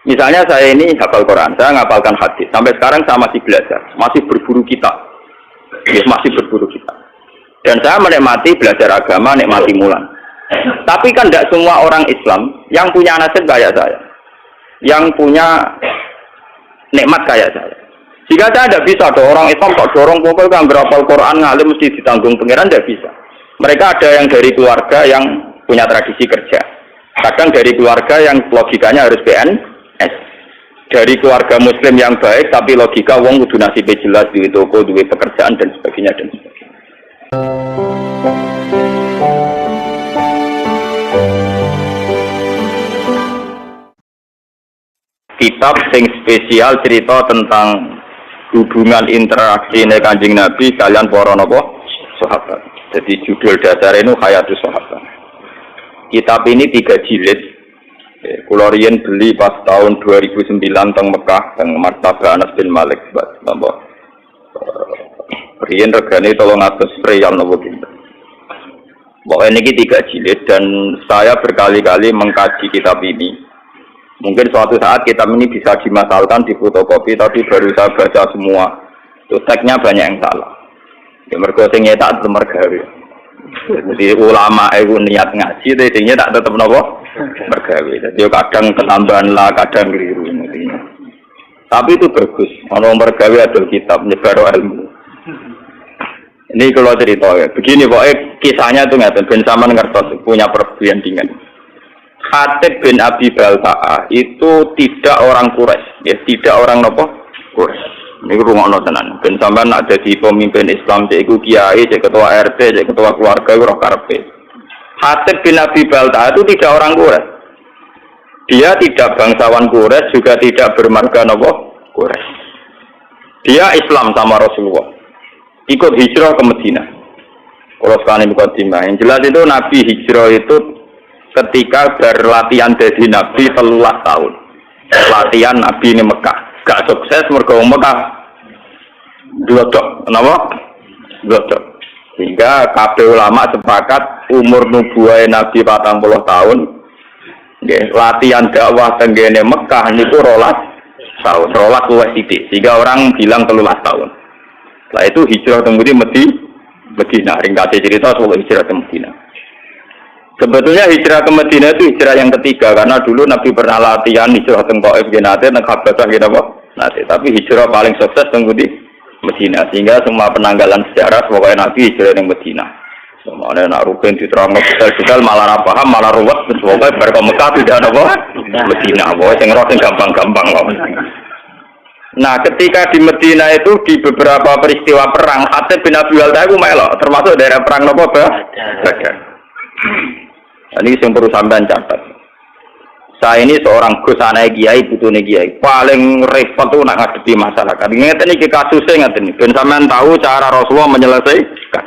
Misalnya saya ini hafal Quran, saya ngapalkan hadis. Sampai sekarang saya masih belajar, masih berburu kitab. Ya, masih berburu kitab. Dan saya menikmati belajar agama, nikmati mulan. Tapi kan tidak semua orang Islam yang punya nasib kayak saya. Yang punya nikmat kayak saya. Jika saya tidak bisa, ada orang Islam kok dorong pokoknya kan berapal Quran, ngalim mesti ditanggung pengiran, tidak bisa. Mereka ada yang dari keluarga yang punya tradisi kerja. Kadang dari keluarga yang logikanya harus PNS. Dari keluarga muslim yang baik tapi logika wong kudu nasibe jelas, duwe toko, duwe pekerjaan dan sebagainya dan sebagainya. Kitab sing spesial cerita tentang hubungan interaksi Kanjeng Nabi kalian para napa sahabat. Jadi judul dasar ini Hayatus Sahabat. Kitab ini 3 jilid. Kula riyen beli pas tahun 2009 teng Mekah teng Maktabah Anas bin Malik napa. Riyen regane 300 riyal napa kinten. Pokoknya ini 3 jilid dan saya berkali-kali mengkaji kitab ini. Mungkin suatu saat kitab ini bisa dimasalkan di fotokopi, tapi baru saya baca semua. Itu teksnya banyak yang salah. Ya mergo sing nyetak tetep mergawe. Jadi ulama itu niat ngaji, tapi tak tetep napa? Mergawe. Jadi kadang ketambahan lah, kadang keliru intinya. Tapi itu bagus. Ono mergawe ada kitab nyebar ilmu. Ini kalau cerita ya. Begini pokoknya kisahnya itu ngaten ben sampean ngertos punya perbandingan. Khatib bin Abi Balta'ah itu tidak orang Quraisy, ya tidak orang nopo Quraisy. Ini rungokno tenan. Ben sampean ada di pemimpin Islam cek iku kiai, cek ketua RT, cek ketua keluarga iku roh karepe. Khatib bin Abi Balta'ah itu tidak orang Quraisy. Dia tidak bangsawan Quraisy, juga tidak bermarga nopo Quraisy. Dia Islam sama Rasulullah. Ikut hijrah ke Madinah. Kalau sekarang mukadimah, yang jelas itu Nabi hijrah itu ketika berlatihan jadi Nabi 13 tahun. Latihan Nabi ini Mekah. Gak sukses mergo Mekah glodok. Kenapa? Glodok. Sehingga kabeh ulama sepakat umur nubuwah Nabi 40 tahun. Nggih, latihan dakwah tenggene Mekah niku 12 tahun. 12 luwih sithik. Sehingga orang bilang 13 tahun. Setelah itu hijrah kemudian Madinah. Ringkasnya cerita soal hijrah ke Madinah. Sebetulnya hijrah ke Madinah itu hijrah yang ketiga, karena dulu Nabi pernah latihan hijrah ke Taif, Nate, Habasah, Nate. Tapi hijrah paling sukses tunggu di Madinah, sehingga semua penanggalan sejarah pokoknya Nabi hijrah ke Madinah. Semuanya nak rugen diterang detail malah paham malah ruwet, pokoknya berkah Mekah tidak apa Madinah, pokoknya yang roh yang gampang-gampang. Nah, ketika di Madinah itu di beberapa peristiwa perang, Khatib bin Abi Balta'ah itu melok, termasuk daerah perang nopo Badar. Ini yang perlu sampean catat. Saya ini seorang gus anak kiai, putune kiai. Paling repot tuh nak ngadepi masyarakat. Ngeten iki kasusnya ngeten iki. Ben sampean tahu cara Rasulullah menyelesaikan.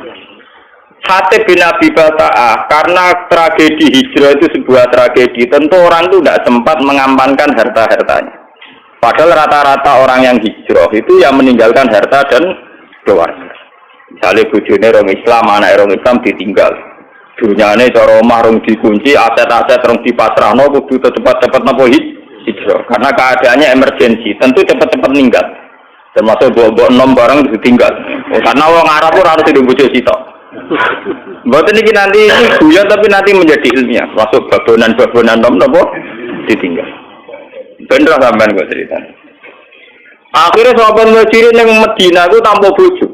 Khatib bin Abi Balta'ah karena tragedi hijrah itu sebuah tragedi. Tentu orang itu tidak sempat mengamankan harta-hartanya. Padahal rata-rata orang yang hijrah itu yang meninggalkan harta dan keluarga. Misalnya bojone orang Islam, anak orang Islam ditinggal. Dunyane cara omah rong dikunci, aset-aset rong dipasrahno kudu cepat-cepat napa hijrah. Karena keadaannya emergensi, tentu cepat-cepat ninggal. Termasuk bawa-bawa nom barang ditinggal. Karena wong Arab ora harus hidup bojo sitok. Mboten iki nanti guyon tapi nanti menjadi ilmiah. Masuk babonan-babonan nom napa ditinggal. Bener sampean kok cerita. Akhirnya sahabat Muhajirin yang Madinah itu tanpa bojo.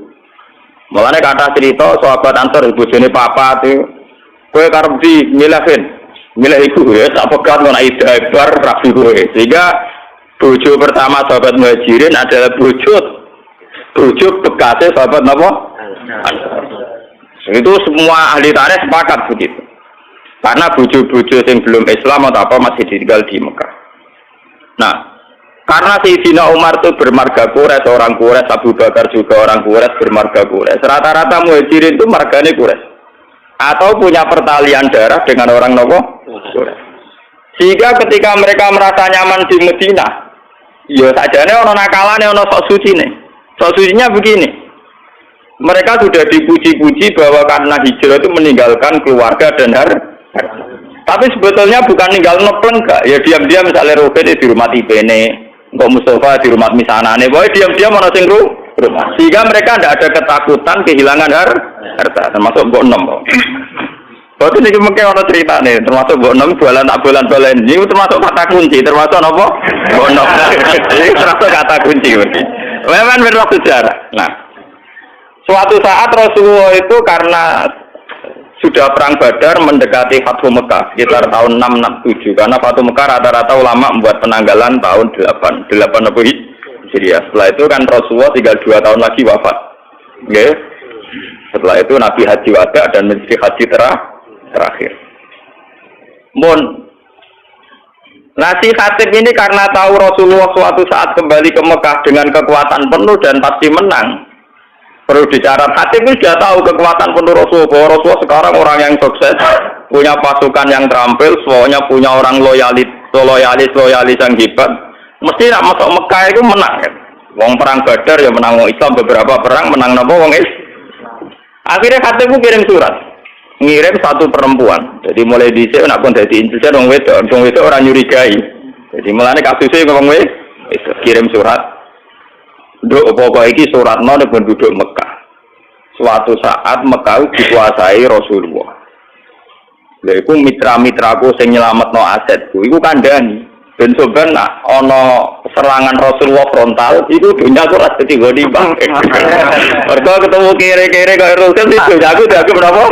Mulane kata cerita sahabat Ansor bojone papa itu kowe karep di milih iku ya tak pegat ngono ida bar rabi kowe. Sehingga bojo pertama sahabat Muhajirin adalah bojo bekasnya sahabat napa? Itu semua ahli tarikh sepakat begitu. Karena bojo-bojo yang belum Islam atau apa masih ditinggal di Mekah. Nah, karena Sayyidina Umar itu bermarga Quraisy, orang Quraisy, Abu Bakar juga orang Quraisy, bermarga Quraisy. Rata-rata Muhajirin itu margane Quraisy. Atau punya pertalian darah dengan orang Nopo Quraisy. Sehingga ketika mereka merasa nyaman di Madinah, ya sajane ono nakalane, ono sok sucine. Sok sucinya begini. Mereka sudah dipuji-puji bahwa karena hijrah itu meninggalkan keluarga dan harta. Tapi sebetulnya bukan ninggal ngepleng gak. Ya diam-diam misalnya Ruben di rumah Ibene, Kok Mustafa di rumah misanane, pokoknya diam-diam ana sing rumah. Sehingga mereka tidak ada ketakutan kehilangan harta, termasuk Mbok Nom. Berarti ini mungkin ada cerita nih, termasuk Mbok Nom jualan tak bulan-bulan ini termasuk kata kunci, termasuk apa? Mbok Nom. Ini termasuk kata kunci berarti. Memang benar sejarah. Nah, suatu saat Rasulullah itu karena sudah perang Badar mendekati Fathu Mekah sekitar tahun 667 karena Fathu Mekah rata-rata ulama membuat penanggalan tahun 8 apa Hijriah. Setelah itu kan Rasulullah tinggal 2 tahun lagi wafat. Okay? Setelah itu Nabi haji wada dan menjadi haji terakhir. Nah si Khatib ini karena tahu Rasulullah suatu saat kembali ke Mekah dengan kekuatan penuh dan pasti menang. Perlu dicatat, Khatib ini sudah tahu kekuatan penuh Rasulullah, bahwa Rasulullah sekarang orang yang sukses, punya pasukan yang terampil, semuanya punya orang loyalis yang hebat. Mesti nak masuk Mekah itu menang kan. Wong perang Badar ya menang wong Islam, beberapa perang menang napa wong Islam. Akhirnya Khatib itu kirim surat, ngirim satu perempuan. Jadi mulai dhisik nak kon dadi intelijen wong wedok orang nyurigai. Jadi mulane kasusnya ngomong kirim surat. Nduk apa iki suratno ning penduduk Mekah. Suatu saat Mekah dikuasai Rasulullah. Lha iku mitra-mitraku sing nyelametno asetku iku kandhani. Ben soben nak ana serangan Rasulullah frontal iku dunya ora dadi goni bang. Mergo ketemu kere-kere kaya Rasul itu aku berapa?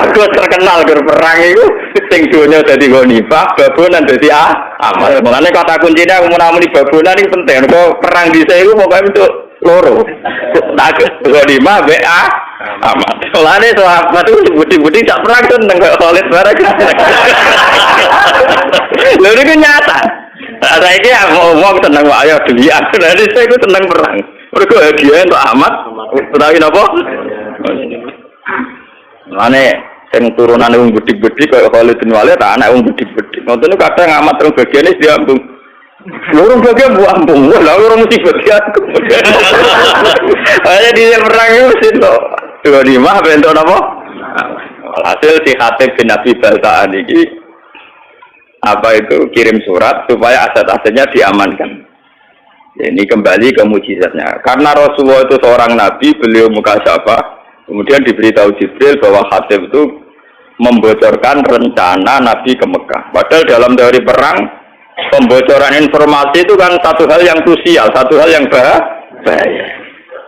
Aku terkenal gur perang iku sing dunya dadi goni bang, babonan dadi amal. Mulane kata kuncine aku menamuni babonan iki penting. Kok perang dhisik iku pokoke untuk loro. Tak goni mah be amal. Mulane sahabat itu budi-budi tak perang seneng kok Khalid bareng. Lha iki nyata. Saiki ngomong tenang wae ayo dilihat. Lah saya iku tenang perang. Mergo hadiah untuk Ahmad. Utawi napa? Mane sing turunane wong bedik-bedik kaya Khalid bin Walid tak anak wong bedik-bedik. Ngoten niku kadang amat terus bagiane diambung. Lurung bagian bu ambung. Lah lurung mesti bagian. Ayo di perang itu mesti to. 25 bentuk napa? Hasil si Khatib bin Abi Balta'an iki apa itu kirim surat supaya aset-asetnya diamankan. Ini kembali ke mukjizatnya. Karena Rasulullah itu seorang nabi, beliau mukasyafah, kemudian diberitahu Jibril bahwa Khatib itu membocorkan rencana Nabi ke Mekah. Padahal dalam teori perang, pembocoran informasi itu kan satu hal yang krusial, satu hal yang bahaya.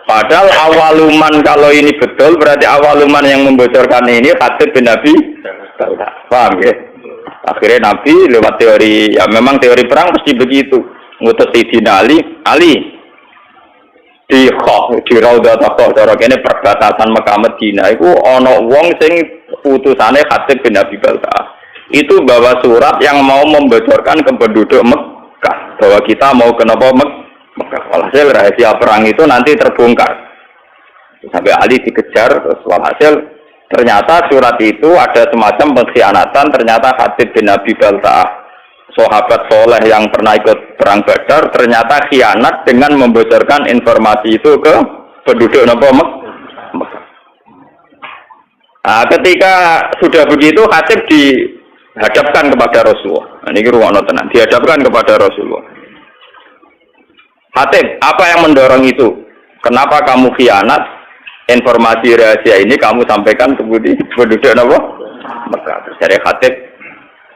Padahal awaluman kalau ini betul, berarti awaluman yang membocorkan ini Khatib bin Abi Balta'ah. Paham ya? Akhirnya Nabi lewat teori, ya memang teori perang pasti begitu. Ngutus Sayyidina Ali di Raudhatah, cara kene perbatasan Mekah Madinah iku ana wong sing utusane Khatib bin Abi Balta'ah. Itu bawa surat yang mau membocorkan ke penduduk Mekah bahwa kita mau ke Mekah. Walhasil rahasia perang itu nanti terbongkar. Sampai Ali dikejar, terus walhasil ternyata surat itu ada semacam pengkhianatan. Ternyata Khatib bin Abi Balta'ah, sahabat soleh yang pernah ikut perang Badar, ternyata khianat dengan membocorkan informasi itu ke penduduk Mekah. Nah, ketika sudah begitu, Khatib dihadapkan kepada Rasulullah. Nah, ini ruang tenan, dihadapkan kepada Rasulullah. Khatib, apa yang mendorong itu? Kenapa kamu khianat? Informasi rahasia ini kamu sampaikan ke penduduk Mekah. Dari Khatib,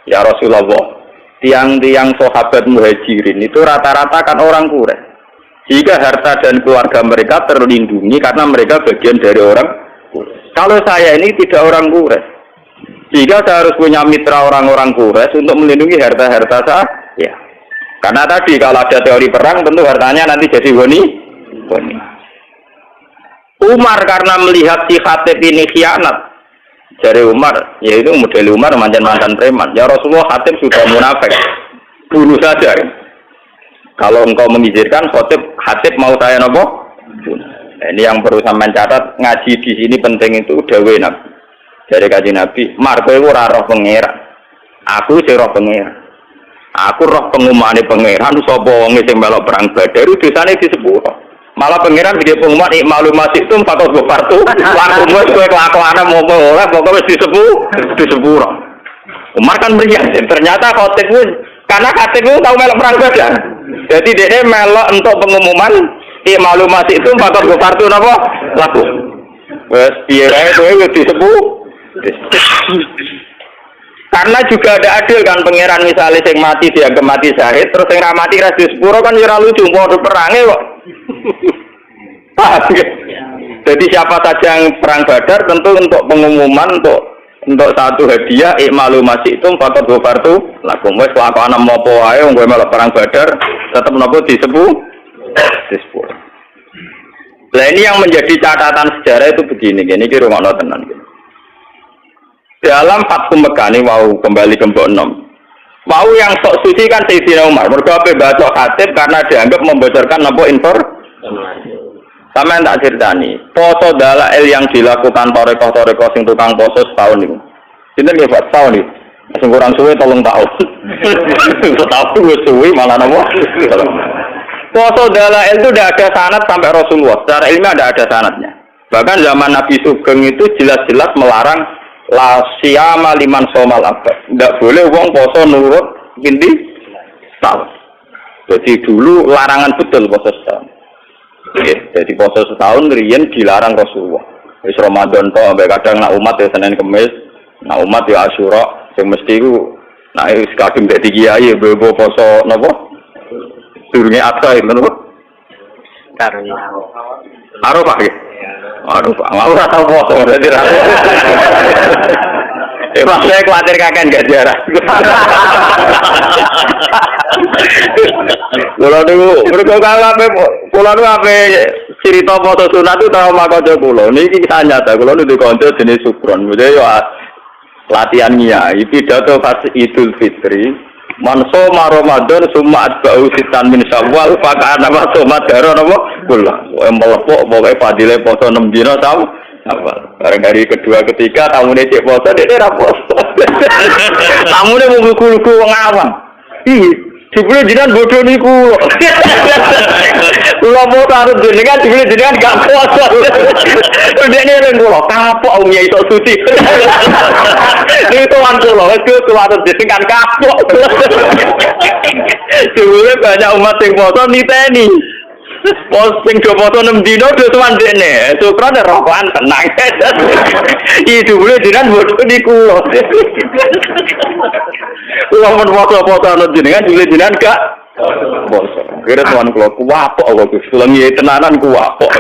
ya Rasulullah, tiang-tiang sahabat muhajirin itu rata-rata kan orang Quraisy. Jika harta dan keluarga mereka terlindungi karena mereka bagian dari orang Quraisy. Kalau saya ini tidak orang Quraisy, jika saya harus punya mitra orang-orang Quraisy untuk melindungi harta-harta saya. Karena tadi kalau ada teori perang tentu hartanya nanti jadi goni. Umar karena melihat si Khatib ini khianat, dari Umar, yaitu model Umar mantan preman. Ya Rasulullah, Khatib sudah munafik, bunuh saja. Kalau engkau mengizinkan, Khatib mau saya nopo? Ini yang perlu sampean catat, ngaji di sini penting itu dawuh Nabi. Dari kaji Nabi, Marko itu ora roh pangeran. Aku sing roh pangeran. Aku roh pengumumane pangeran sapa wong sing melok perang Badar dosane disepuro. Malah pangeran gede pengumuman maklumasi itu 4 partu. Laku wis kowe kelakuane mopo ora pokoke wis disepuro. Umar kan meriang. Ternyata khotib pun karena khotib itu tahu melok perang Badar. Jadi dia melok untuk pengumuman maklumasi itu faktor gofartu napa laku. Wes piye wae kowe disebut. Karena juga ada adil kan pangeran misalnya sing mati dia mati syahid terus sing ra mati ra disepuro kan ora lucu padha perange kok. Jadi siapa saja yang perang Badar tentu untuk pengumuman untuk satu hadiah maklumasi itu faktor gofartu lakum wis lakone mopo wae wong kowe melok perang Badar tetep napa disebut. Nah ini yang menjadi catatan sejarah itu begini, iki rungokno tenan. Dalam Fathu Mekah ini mau kembali ke Mbok Nom. Mau yang sok suci kan Sayyidina Umar. Mergo ape baca khatib karena dianggap membocorkan apa informasi. Sama yang tak ceritani, poso dalail yang dilakukan toreko sing tukang poso setahun ini. Sinten nggih Pak setahun iki? Sing kurang suwe 3 tahun. Setahun wis suwe malah napa? Poso dalail itu tidak ada sanad sampai Rasulullah. Secara ilmiah tidak ada sanadnya. Bahkan zaman Nabi Sugeng itu jelas-jelas melarang la siyama liman somal abad. Tidak boleh wong poso nurut inti setahun. Jadi dulu larangan betul poso setahun. Jadi poso setahun riyen dilarang Rasulullah. Wis Ramadan to sampai kadang nak umat ya Senin Kamis, nak umat ya Asyura, sing mesti ku nak wis kadung dadi kiai bebo poso napa? Durunge Adha itu lho. Arafah ya. Arafah. Ora tau poso dadi ra. Mas saya khawatir kakek enggak jarak. Kula niku mergo kula niku ape cerita foto sunat itu trauma kanca kula. Niki kisah nyata. Kula niku kanca jenis Sukron. Jadi yo latihan nyai pidato pas Idul Fitri. Manso Ramadan summa atba'u sitan min Syawal fa kana ma sumadaro napa kula. Mlepok pokoke fadile poso 6 dina tahu. Bareng hari kedua ketiga tamune cek poso dene ra poso. Tamune mung lugu-lugu wong awam. Ih, jebule jenengan bodho niku. Kula mau karo jenengan jebule jenengan gak poso. Dene ning kula kapok wong iso suci. Niku tuan kula, wis tuan jenengan kapok. Jebule banyak umat sing poso niteni. Pos sing do foto 6 dino do tuan dene. Sukron rokokan tenang. Iki dulu jenengan bodho niku. Kula men foto-foto ana jenengan dulu jenengan gak poso. Kira tuan kula kuwapok kok Gus. Kula ngiyi tenanan kuwapok.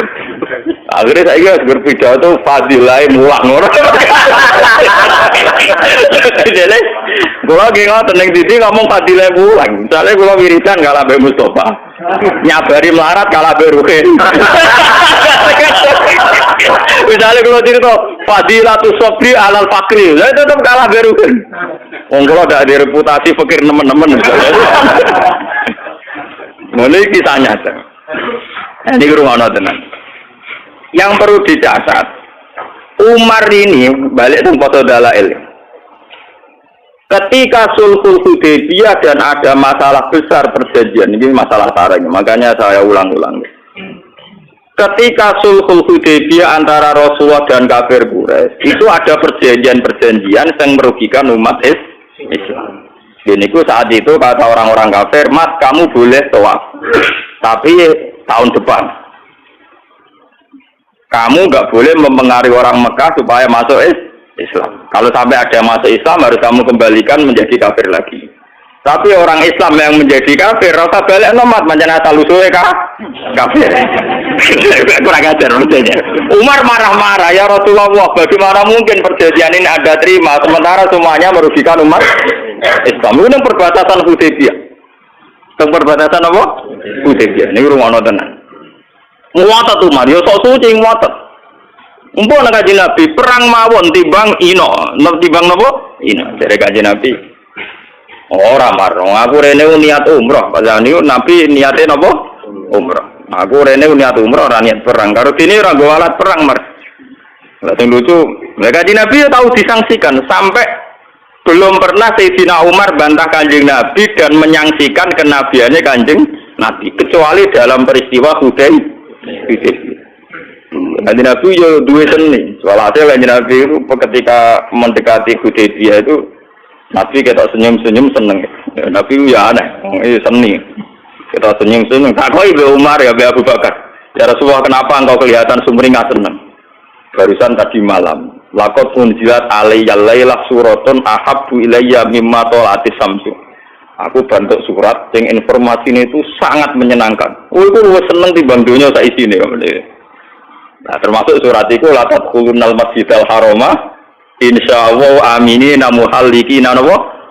Akhirnya saiki wis berpidato fadilah mulang ngono. Jadi kula ki ngoten ning didi ngomong fadilah mulang. Misale kula wiridan kalah Mbak Mustofa. Nyabari melarat kalah beruhin. Misalnya kalau cerita Fadilatus Sobri alal fakri, saya tetap kalah beruhin. Wong kalau ada reputasi fakir teman-teman. Mulai kisahnya nyata. Ini rumah tenan. Yang perlu dicatat, Umar ini balik ke foto dalail. Ketika sulhul Hudaybiyah dan ada masalah besar perjanjian, ini masalah sarang, makanya saya ulang-ulang. Ketika sulhul Hudaybiyah antara Rasulullah dan kafir Quraisy, itu ada perjanjian-perjanjian yang merugikan umat Islam. Ini saat itu kata orang-orang kafir, Mas kamu boleh tawaf, tapi tahun depan. Kamu nggak boleh mempengaruhi orang Mekah supaya masuk Islam. Kalau sampai ada yang masuk Islam harus kamu kembalikan menjadi kafir lagi. Tapi orang Islam yang menjadi kafir rasa balik nomad macam asal usulnya kafir. Kurang ajar maksudnya. Umar marah-marah ya Rasulullah, bagaimana mungkin perjanjian ini Anda terima sementara semuanya merugikan umat Islam. Ini perbatasan Hudaybiyah. Perbatasan apa? Hudaybiyah. Ini rumah tenan. Muatat Umar, yo sok suci muatat. Umpama Kanjeng Nabi perang mawon timbang timbang napa? Ino, dari Kanjeng Nabi. Ora marung, aku rene niat umroh, padahal niku Nabi niate napa? Umroh. Aku rene niat umroh ora niat perang. Karo dene ora nggo alat perang, Mar. Lah sing lucu, Kanjeng Nabi yo tahu disangsikan sampai belum pernah Sayyidina Umar bantah Kanjeng Nabi dan menyangsikan kenabiannya Kanjeng Nabi kecuali dalam peristiwa Hudaybiyah. Kanjeng Nabi yo duwe seni. Walhasil Kanjeng Nabi itu ketika mendekati Hudaybiyah itu Nabi kita senyum-senyum seneng. Nabi ya aneh, ini seni. Kita senyum-senyum. Tak kau Ibu Umar ya Abu Bakar. Ya Rasulullah, kenapa engkau kelihatan sumringah seneng? Barusan tadi malam. Laqad unzilat alayya lailah suratun ahabbu ilayya mimma talati samsu. Aku bantu surat yang informasinya itu sangat menyenangkan. Oh itu lu seneng timbang dunia sak isine. Nah termasuk surat itu la tadkhulunal masjidal harama insyaallah aminina muhallikina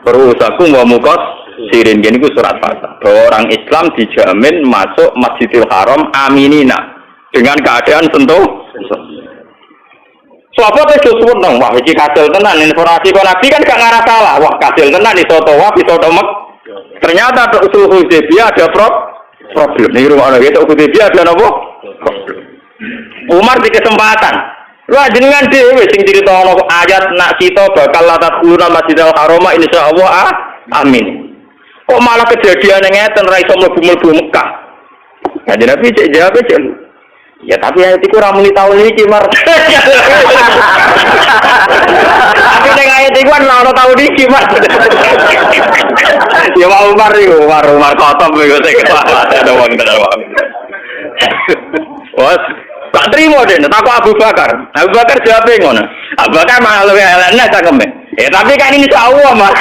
ru'usakum wa muqassirin. Ini ku surat Fatah. Bahwa orang Islam dijamin masuk Masjidil Haram aminina dengan keadaan sentuh. Sopo teh suwun nang wah iki kasil tenan informasi kok Nabi kan gak ngarah salah. Wah kasil tenan iso tawaf iso tomek. Ternyata usul Hudaybiyah ada problem. Ning rumah ana gitu Hudaybiyah ada napa? Umar di kesempatan. Wah jenengan dhewe sing critakno ayat nak sita bakal latatuna Masjidil Haram insyaallah amin. Kok malah kejadian ngeten ra iso mlebu-mlebu Mekah. Nah Nabi cek jawab cek. Ya tapi ayat iku ora muni tahun iki Mar. Tapi nek ayat iku ora ono tahun iki Mar. Ya Umar iku, Umar kotom iku sing ada wong tenan wae. Wes, gak trimo dene takok Abu Bakar. Abu Bakar jawab ngono. Abu Bakar malah luwih elek cangkeme. Tapi kan ini Allah Mas.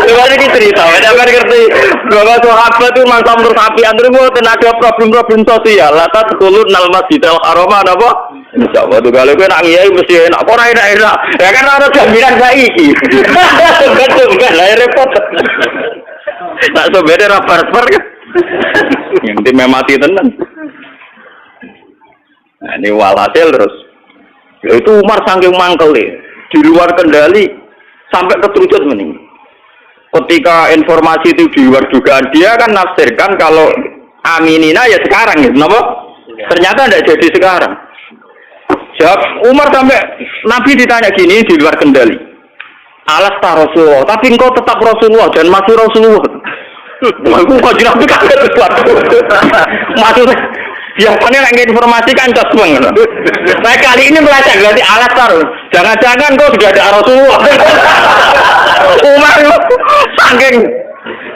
Coba lagi cerita, ada kan ngerti bahwa sahabat itu masa bersapi antri mau tenaga problem-problem sosial. Latat kulun nal Masjidil Haram apa? Insyaallah tuh kalau gue nak ngiyai mesti enak, kok enak. Ya kan ada jaminan saiki. Betul kan, lah repot. Nak sobede ra bar-bar kan. Yang tim mati tenan. Nah, ini walhasil terus. Ya itu Umar saking mangkeli, di luar kendali sampai keterucut meninggal. Ketika informasi itu di luar dugaan dia kan nafsirkan kalau aminina ya sekarang ya, kenapa? Ternyata tidak jadi sekarang. Jawab Umar sampai Nabi ditanya gini di luar kendali. Alas tak Rasulullah, tapi engkau tetap Rasulullah dan masih Rasulullah. Aku kok Nabi kaget sesuatu. Maksudnya biasanya nggak informasi kan tos banget. Nah kali ini belajar berarti alas taruh. Jangan-jangan kau sudah ada Rasulullah. Umar saking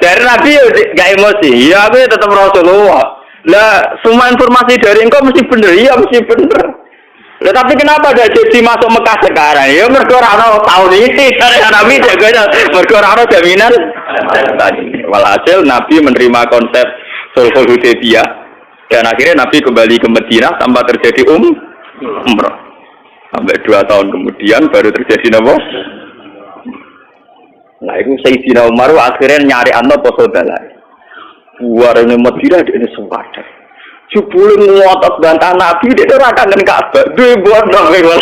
dari Nabi nggak emosi. Ya aku tetap Rasulullah. Lah semua informasi dari engkau mesti benar. Iya mesti benar. Lah tapi kenapa ada jadi masuk Mekah sekarang? Ya mergo ora tahun ini dari Nabi jaga mergo ora jaminan. Walhasil Nabi menerima konsep Sulhul Hudaybiyah dan akhirnya Nabi kembali ke Madinah tanpa terjadi umrah. Sampai 2 tahun kemudian baru terjadi apa? Nah itu Sayyidina Umar akhirnya nyari anto poso dalai. Buarane Madinah ini sempadan. Jebule ngotot bantah Nabi dia ora kangen Ka'bah. Duwe bodong kowe.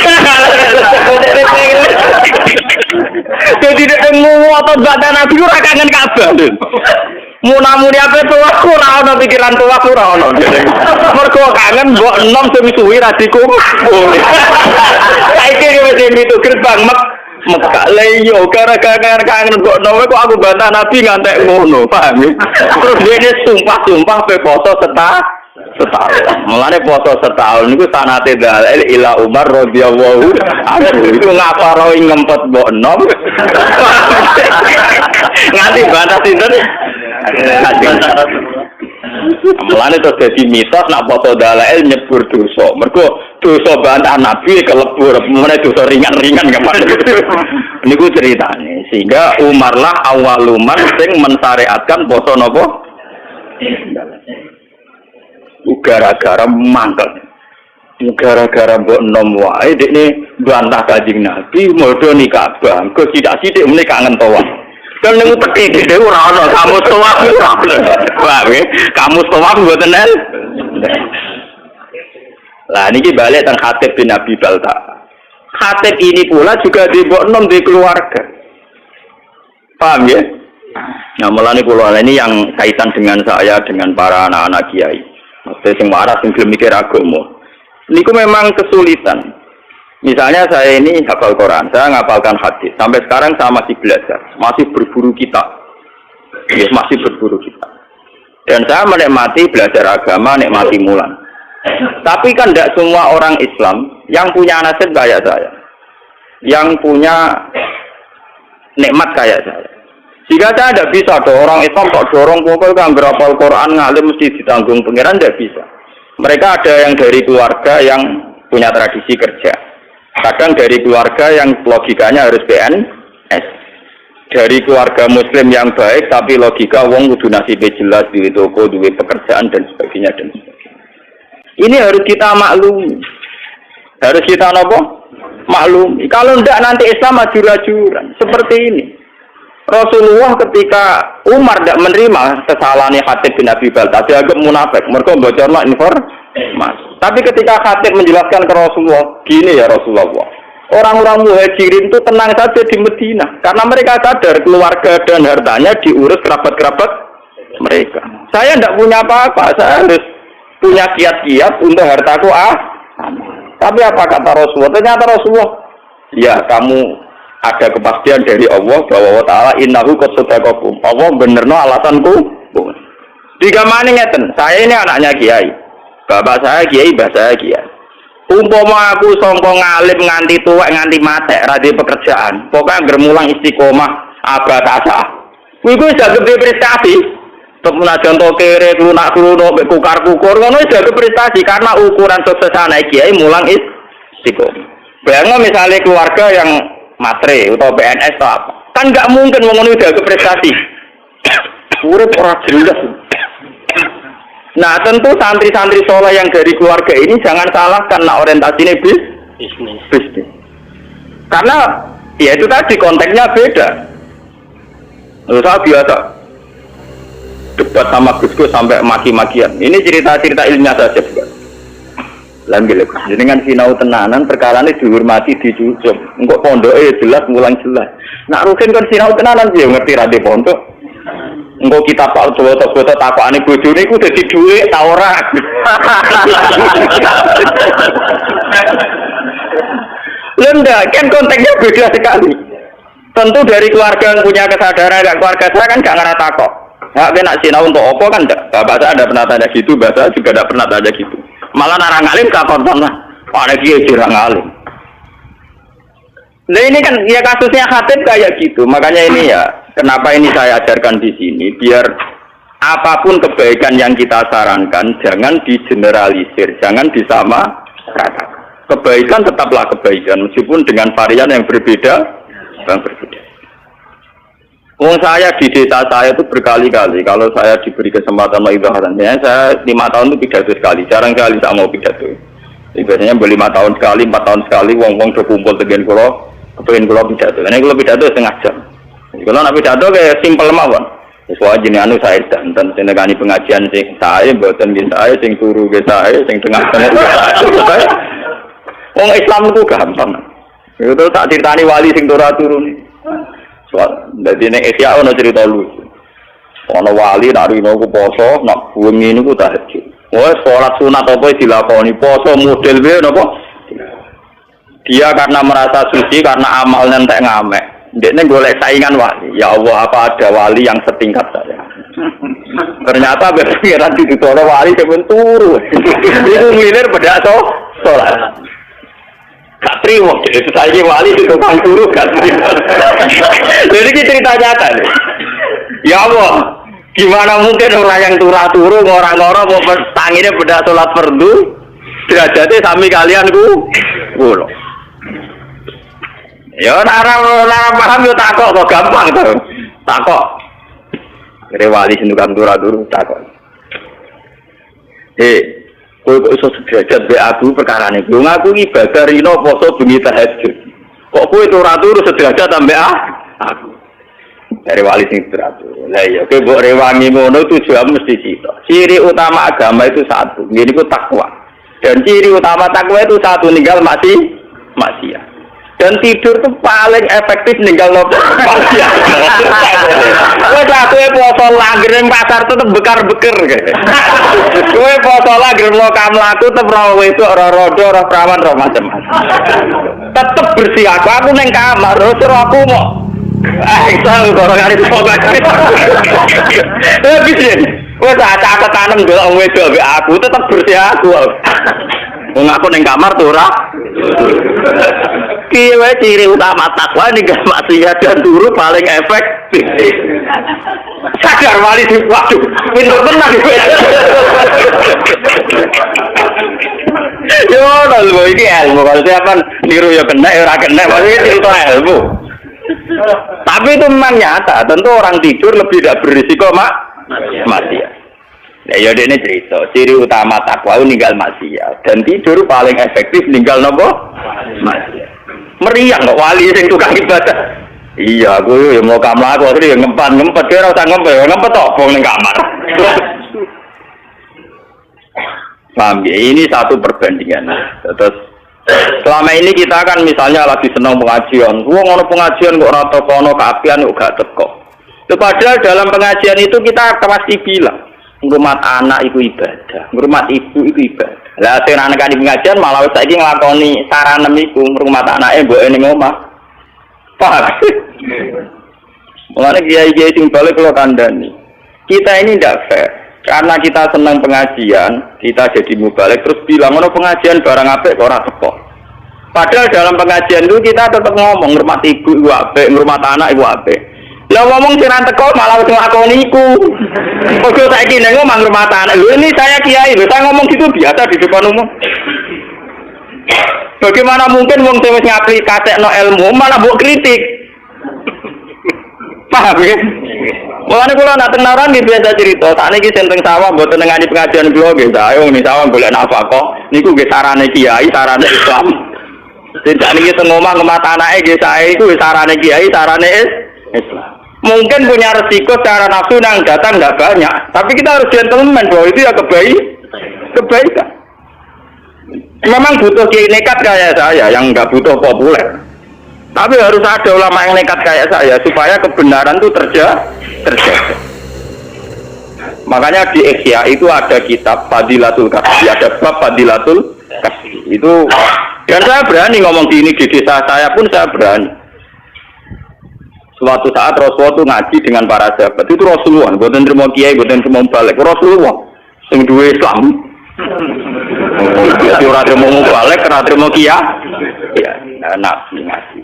Jadi dia ngotot bantah Nabi ora kangen Ka'bah. Munamuni apa tuh aku ora ono pikiran tuh aku ora ono. Mergo kangen mbok enom suwi-suwi ra dikumpul. Saiki wis itu gerbang Mekah leyo gara-gara kangen mbok enom kok aku bantah Nabi ngantek ngono, paham ya? Terus dene sumpah-sumpah pe poso setahun. Mulane poso setahun niku sanate dalil ila Umar radhiyallahu anhu. Itu ngapa roe ngempet mbok enom. Nganti bantah sinten? Mulane terus dadi mitos nak poso dalail nyebur dosa. Mergo dosa bantah Nabi kelebur, meneh dosa ringan-ringan gampang. Niku ceritane. Sehingga Umar lah awaluman sing mensyariatkan poso napa? Gara-gara mangkel. Gara-gara mbok enom wae dekne bantah Kanjeng Nabi modho Ka'bah. Kok sithik-sithik meneh kangen tawaf. Kan nemu teki dhewe ora ono kamu tawaf ora ono. Wah, kamu tawaf mboten el. Lah niki balik teng Khatib bin Abi Balta. Khatib ini pula juga di mbok enom di keluarga. Paham ya? Nah, mulane kula ini yang kaitan dengan saya dengan para anak-anak kiai. Maksudnya sing waras sing gelem mikir agama. Niku memang kesulitan. Misalnya saya ini hafal Quran, saya ngapalkan hadis. Sampai sekarang saya masih belajar, masih berburu kitab. Ya, masih berburu kitab. Dan saya menikmati belajar agama, nikmati mulan. Tapi kan tidak semua orang Islam yang punya nasib kayak saya. yang punya nikmat kayak saya. Jika saya tidak bisa, orang Islam kok dorong pokoknya kan berapal Quran ngalim mesti ditanggung pengiran, tidak bisa. Mereka ada yang dari keluarga yang punya tradisi kerja. Kadang dari keluarga yang logikanya harus PNS. Dari keluarga muslim yang baik tapi logika wong kudu nasibnya jelas, duwe toko, duwe pekerjaan dan sebagainya dan sebagainya. Ini harus kita maklumi. Harus kita apa? Maklumi. Kalau tidak nanti Islam ajur-ajuran seperti ini. Rasulullah ketika Umar tidak menerima kesalahan Khatib bin Abi Baltah, dia agak munafik, mereka bocorlah informasi. Tapi ketika Khatib menjelaskan ke Rasulullah, gini ya Rasulullah, orang-orang muhajirin itu tenang saja di Medina, karena mereka sadar keluarga dan hartanya diurus kerabat-kerabat mereka. Saya tidak punya apa-apa, saya harus punya kiat-kiat untuk hartaku Tapi apa kata Rasulullah? Ternyata Rasulullah, ya kamu ada kepastian dari Allah bahwa Allah Ta'ala innahu qad sadaqakum. Allah benerno alasanku. Tiga maning ngeten, saya ini anaknya kiai. Bapak saya kiai, mbah saya kiai. Umpama aku sangka ngalim nganti tuwek nganti matek ra di pekerjaan. Pokoke anggere mulang istiqomah abad asah. Kuwi wis gede prestasi. Pemunajan to kere klunak-klunuk mek kukar-kukur ngono wis gede prestasi karena ukuran sukses anak kiai mulang istiqomah. Bayangno misalnya keluarga yang matre atau PNS atau apa, kan nggak mungkin mengenai udah ke prestasi. Urip ora jelas. Nah tentu santri-santri soleh yang dari keluarga ini jangan salahkan nak orientasinya bisnis. Karena ya itu tadi konteksnya beda. Saya biasa debat sama Gus sampai maki-makian. Ini cerita-cerita ilmiah saja bukan. Lambil jenengan sinau tenanan perkara ini dihormati dicucuk. Engkok pondoke jelas mulang jelas. Nak rugen kan sinau tenanan dia ngerti ra de pondok. Engkok kitab Pak foto-foto takokane bojone iku dadi dhuwit ta ora. Lenda kan konteksnya beda sekali. Tentu dari keluarga yang punya kesadaran, enggak keluarga saya kan enggak ngarah takok. Ya nak sinau untuk apa kan enggak. Bapak saya ada pernah tanya gitu, bapak saya juga ada pernah tanya gitu. Malah narang alim kakor sana, ada kiai jirang alim. Nah ini kan ya kasusnya Khatib kayak gitu, makanya ini ya kenapa ini saya ajarkan di sini biar apapun kebaikan yang kita sarankan jangan digeneralisir, jangan disamaratakan. Kebaikan tetaplah kebaikan meskipun dengan varian yang berbeda. Wong saya di desa saya itu berkali-kali kalau saya diberi kesempatan mengibadahnya, saya 5 tahun itu pidato sekali, jarang kali saya mau pidato. Jadi biasanya 5 tahun sekali, 4 tahun sekali, wong-wong do kumpul tegen kula, kepengin kula pidato. Ini kula pidato setengah jam. Jadi kalau nak pidato kayak simpel mawon. Soal jenis anu saya dan senegani pengajian sing saya, buatan bin saya, sing turu ke saya, sing tengah-tengah saya. Wong Islam itu gampang. Itu tak ceritani wali sing turun nih. Jadi nek Asia ono cerita lucu. Ono wali nak rino ku poso, nak wengi niku tahajud. Wes salat sunat apa dilakoni, poso model piye napa? Dia karena merasa suci karena amalnya entek ngamek. Ndekne golek saingan wali. Ya Allah, apa ada wali yang setingkat saya? Ternyata berpikiran ditolak wali sampeyan turu. Itu milir bedak salat. Gak terima, itu saya wali itu tukang turu gak terima. Jadi ini cerita nyata nih. Ya Allah, gimana mungkin orang yang turah-turu ngorang-ngorang mau tanginya beda sholat fardu derajatnya sami kalian kulo. Ya nara paham yo takok kok gampang tuh. Takok. Kere wali sing tukang turah-turu takok. Kowe kok iso sederajat be aku perkarane. Yo ngaku ibadah rino poso bengi tahajud. Kok kowe ora turu sederajat ambek aku. Dari wali sing teratur. Lah iya kowe mbok rewangi ngono tujuan mesti cita. Ciri utama agama itu satu, yaitu takwa. Dan ciri utama takwa itu satu, ninggal maksiat. Dan tidur itu paling efektif ninggal maksiat. Kowe satuke poso langgir ning pasar tetep bekar-beker. Kowe poso langgir mlaku tetep ora wedok, ora rodo, ora prawan, ora macam-macam. Tetep bersih aku ning kamar, terus aku mau isang karo ngari pokoke. Bisa. Wes tak tanem delok wedok mbek aku tetep bersih aku. Wong aku ning kamar tuh ora. Kiwe ciri utama takwa ninggal maksiat dan turu paling efektif. Sadar wali di waduh, pinter tenang. Yo, lho iki ilmu. Kalau siapa niru ya kena, ora kena, maksudnya itu ilmu. Tapi itu memang nyata. Tentu orang tidur lebih tidak berisiko maksiat. Ya ini cerita. Ciri utama takwa ninggal maksiat dan tidur paling efektif ninggal nopo maksiat. Meriang kok wali sing tukang ibadah. Iya, aku ya mau kamar aku akhirnya ngempet kira usah ngempet tok bong ning kamar. Paham ya? Ini satu perbandingan. Terus selama ini kita kan misalnya lagi senang pengajian. Wong ono pengajian kok ora teko ono kaapian kok gak teko. Padahal dalam pengajian itu kita pasti bilang ngurmat anak itu ibadah, ngurmat ibu itu ibadah. Lah sing anak di pengajian malah saiki nglakoni saranem iku ngurmat anake mboke ning omah. Paham? Mulane kiai-kiai sing balik kula kandhani. Kita ini ndak fair. Karena kita senang pengajian, kita jadi mubalik terus bilang ono pengajian barang apik kok ora teko. Padahal dalam pengajian itu kita tetap ngomong ngurmat ibu iku apik, ngurmat anak iku apik. Lah ngomong sing teko malah wis nglakoni iku. Ojo saiki nek ngomong ngurmat anak. Lho ini saya kiai, lho saya ngomong gitu biasa di depan umum. Bagaimana mungkin wong sing wis ngaplikasekno ilmu malah mbok kritik? Paham ya? Mulane kula nak teng naran biasa cerita, sakniki senteng sawah mboten ngani pengajian kula nggih, ayo ning sawah golek nafkah. Niku nggih sarane kiai, sarane Islam. Tidak niki teng omah ngurmat anake nggih sae iku sarane kiai, sarane Islam. Mungkin punya resiko secara nafsu yang datang nggak banyak, tapi kita harus gentleman bahwa itu ya kebaikan. Memang butuh kiai nekat kayak saya yang nggak butuh populer, tapi harus ada ulama yang nekat kayak saya supaya kebenaran itu terjaga. Makanya di Ihya itu ada kitab Fadilatul Kasbi, ada bab Fadilatul Kasbi itu, dan saya berani ngomong di desa saya pun saya berani. Suatu saat Rasulullah itu ngaji dengan para sahabat. Itu Rasulullah, bukan terima kiai, bukan terima balik. Rasulullah, yang dua Islam. Jadi orang terima balik, orang terima kiai. Ya, nabi ngaji.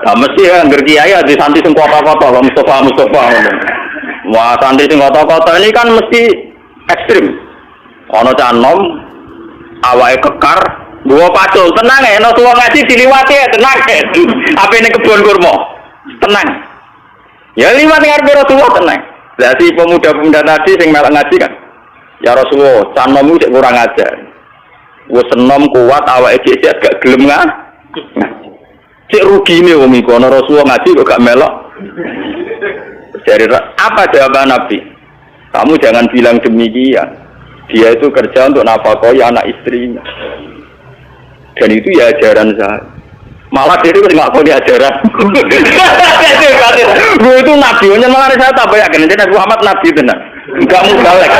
Nah, mesti ya, kiai ada santri sing kota-kota, Mustafa. Wah, santri sing kota-kota ini kan mesti ekstrim. Ono canom, awake kekar, dua pacul, tenang ya. Rasulullah ngaji diliwati ya, tenang ya. Apa ini kebun kurma? Tenang. Ya lima dengar Rasulullah tenang. Lah si pemuda-pemuda tadi sing melok ngaji kan. Ya Rasulullah, canommu cek kurang ajar. Wis enom kuat awake cek gak gelem cek rugine wong iku ana Rasulullah ngaji kok gak melok. Jadi apa jawaban Nabi? Kamu jangan bilang demikian. Dia itu kerja untuk nafkahi anak istrinya. Dan itu ya ajaran saya. Malah dia itu nggak tahu ajaran. Gue itu nabi, malah saya tak yakin. Jadi Muhammad nabi benar, nggak mubalek.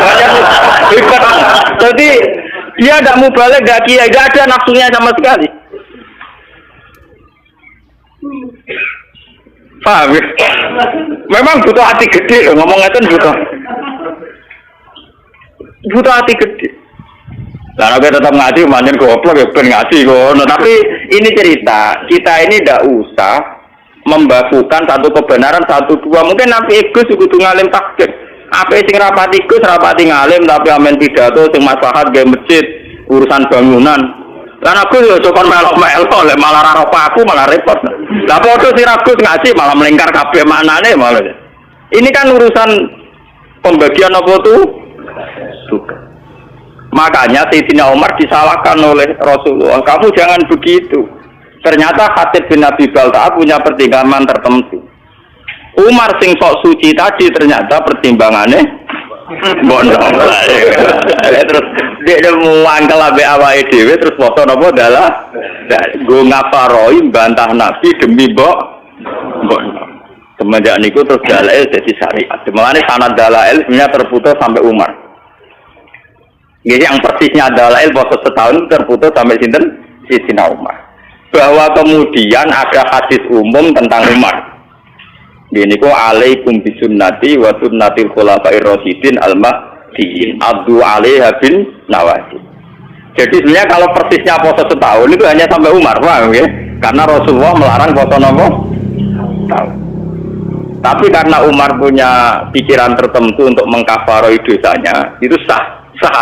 Jadi dia nggak mubalek, nggak kiai, nggak ada nafsunya sama sekali. Paham? Memang butuh hati gede, ngomongnya itu butuh hati gede. Karena kita tetap ngaji, manjen goblok ya ben ngaji kok. Nah, tapi ini cerita, kita ini tidak usah membakukan satu kebenaran satu dua. Mungkin nanti Gus kudu ngalim takdir. Apa sing rapati Gus rapati ngalim tapi amen pidato sing maslahat gawe masjid, urusan bangunan. Lan aku yo cokon melok-melok lek malah ra aku malah repot. Lah padha sing Gus ngaji malah melingkar kabeh maknane malah. Ini kan urusan pembagian apa tuh? Suka. Makanya Sayyidina Umar disalahkan oleh Rasulullah. Kamu jangan begitu. Ternyata Khatib bin Abi Balta'ah punya pertimbangan tertentu. Umar sing sok suci tadi ternyata pertimbangannya bodoh. Terus dia mangkel abe awake dhewe terus foto napa dalah go ngaparoi bantah Nabi demi bodoh. Semenjak niku terus dalail dadi syariat. Mulane sanad dalail sebenarnya terputus sampai Umar. Jadi yang persisnya adalah proses setahun terputus sampai sinten Sayyidina Umar. Bahwa kemudian ada hadis umum tentang Umar. Gini kok alaikum bisunnati wa sunnatil khulafa'ir rasyidin al-mahdiyyin abdu 'alaiha bin nawajid. Jadi sebenarnya kalau persisnya proses setahun itu hanya sampai Umar, paham ya? Karena Rasulullah melarang poso nopo tahun. Tapi karena Umar punya pikiran tertentu untuk mengkafaroi dosanya, itu sah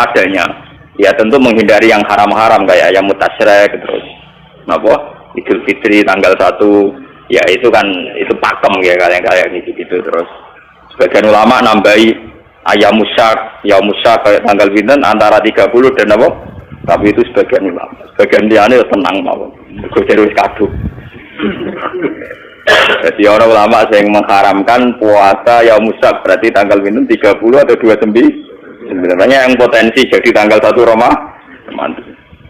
adanya. Ya tentu menghindari yang haram-haram kayak yang mutasyrik terus. Napa? Idul Fitri tanggal 1, ya itu kan itu pakem ya kayak gitu terus. Sebagian ulama nambahi ayam musyak kayak tanggal pinten antara 30 dan apa? Tapi itu sebagian ulama. Sebagian liane tenang mawon. Mergo terus kaduk. Jadi orang ulama yang mengharamkan puasa yaum musyak berarti tanggal pinten 30 atau 29. Sebenarnya yang potensi jadi tanggal 1 Ramadan.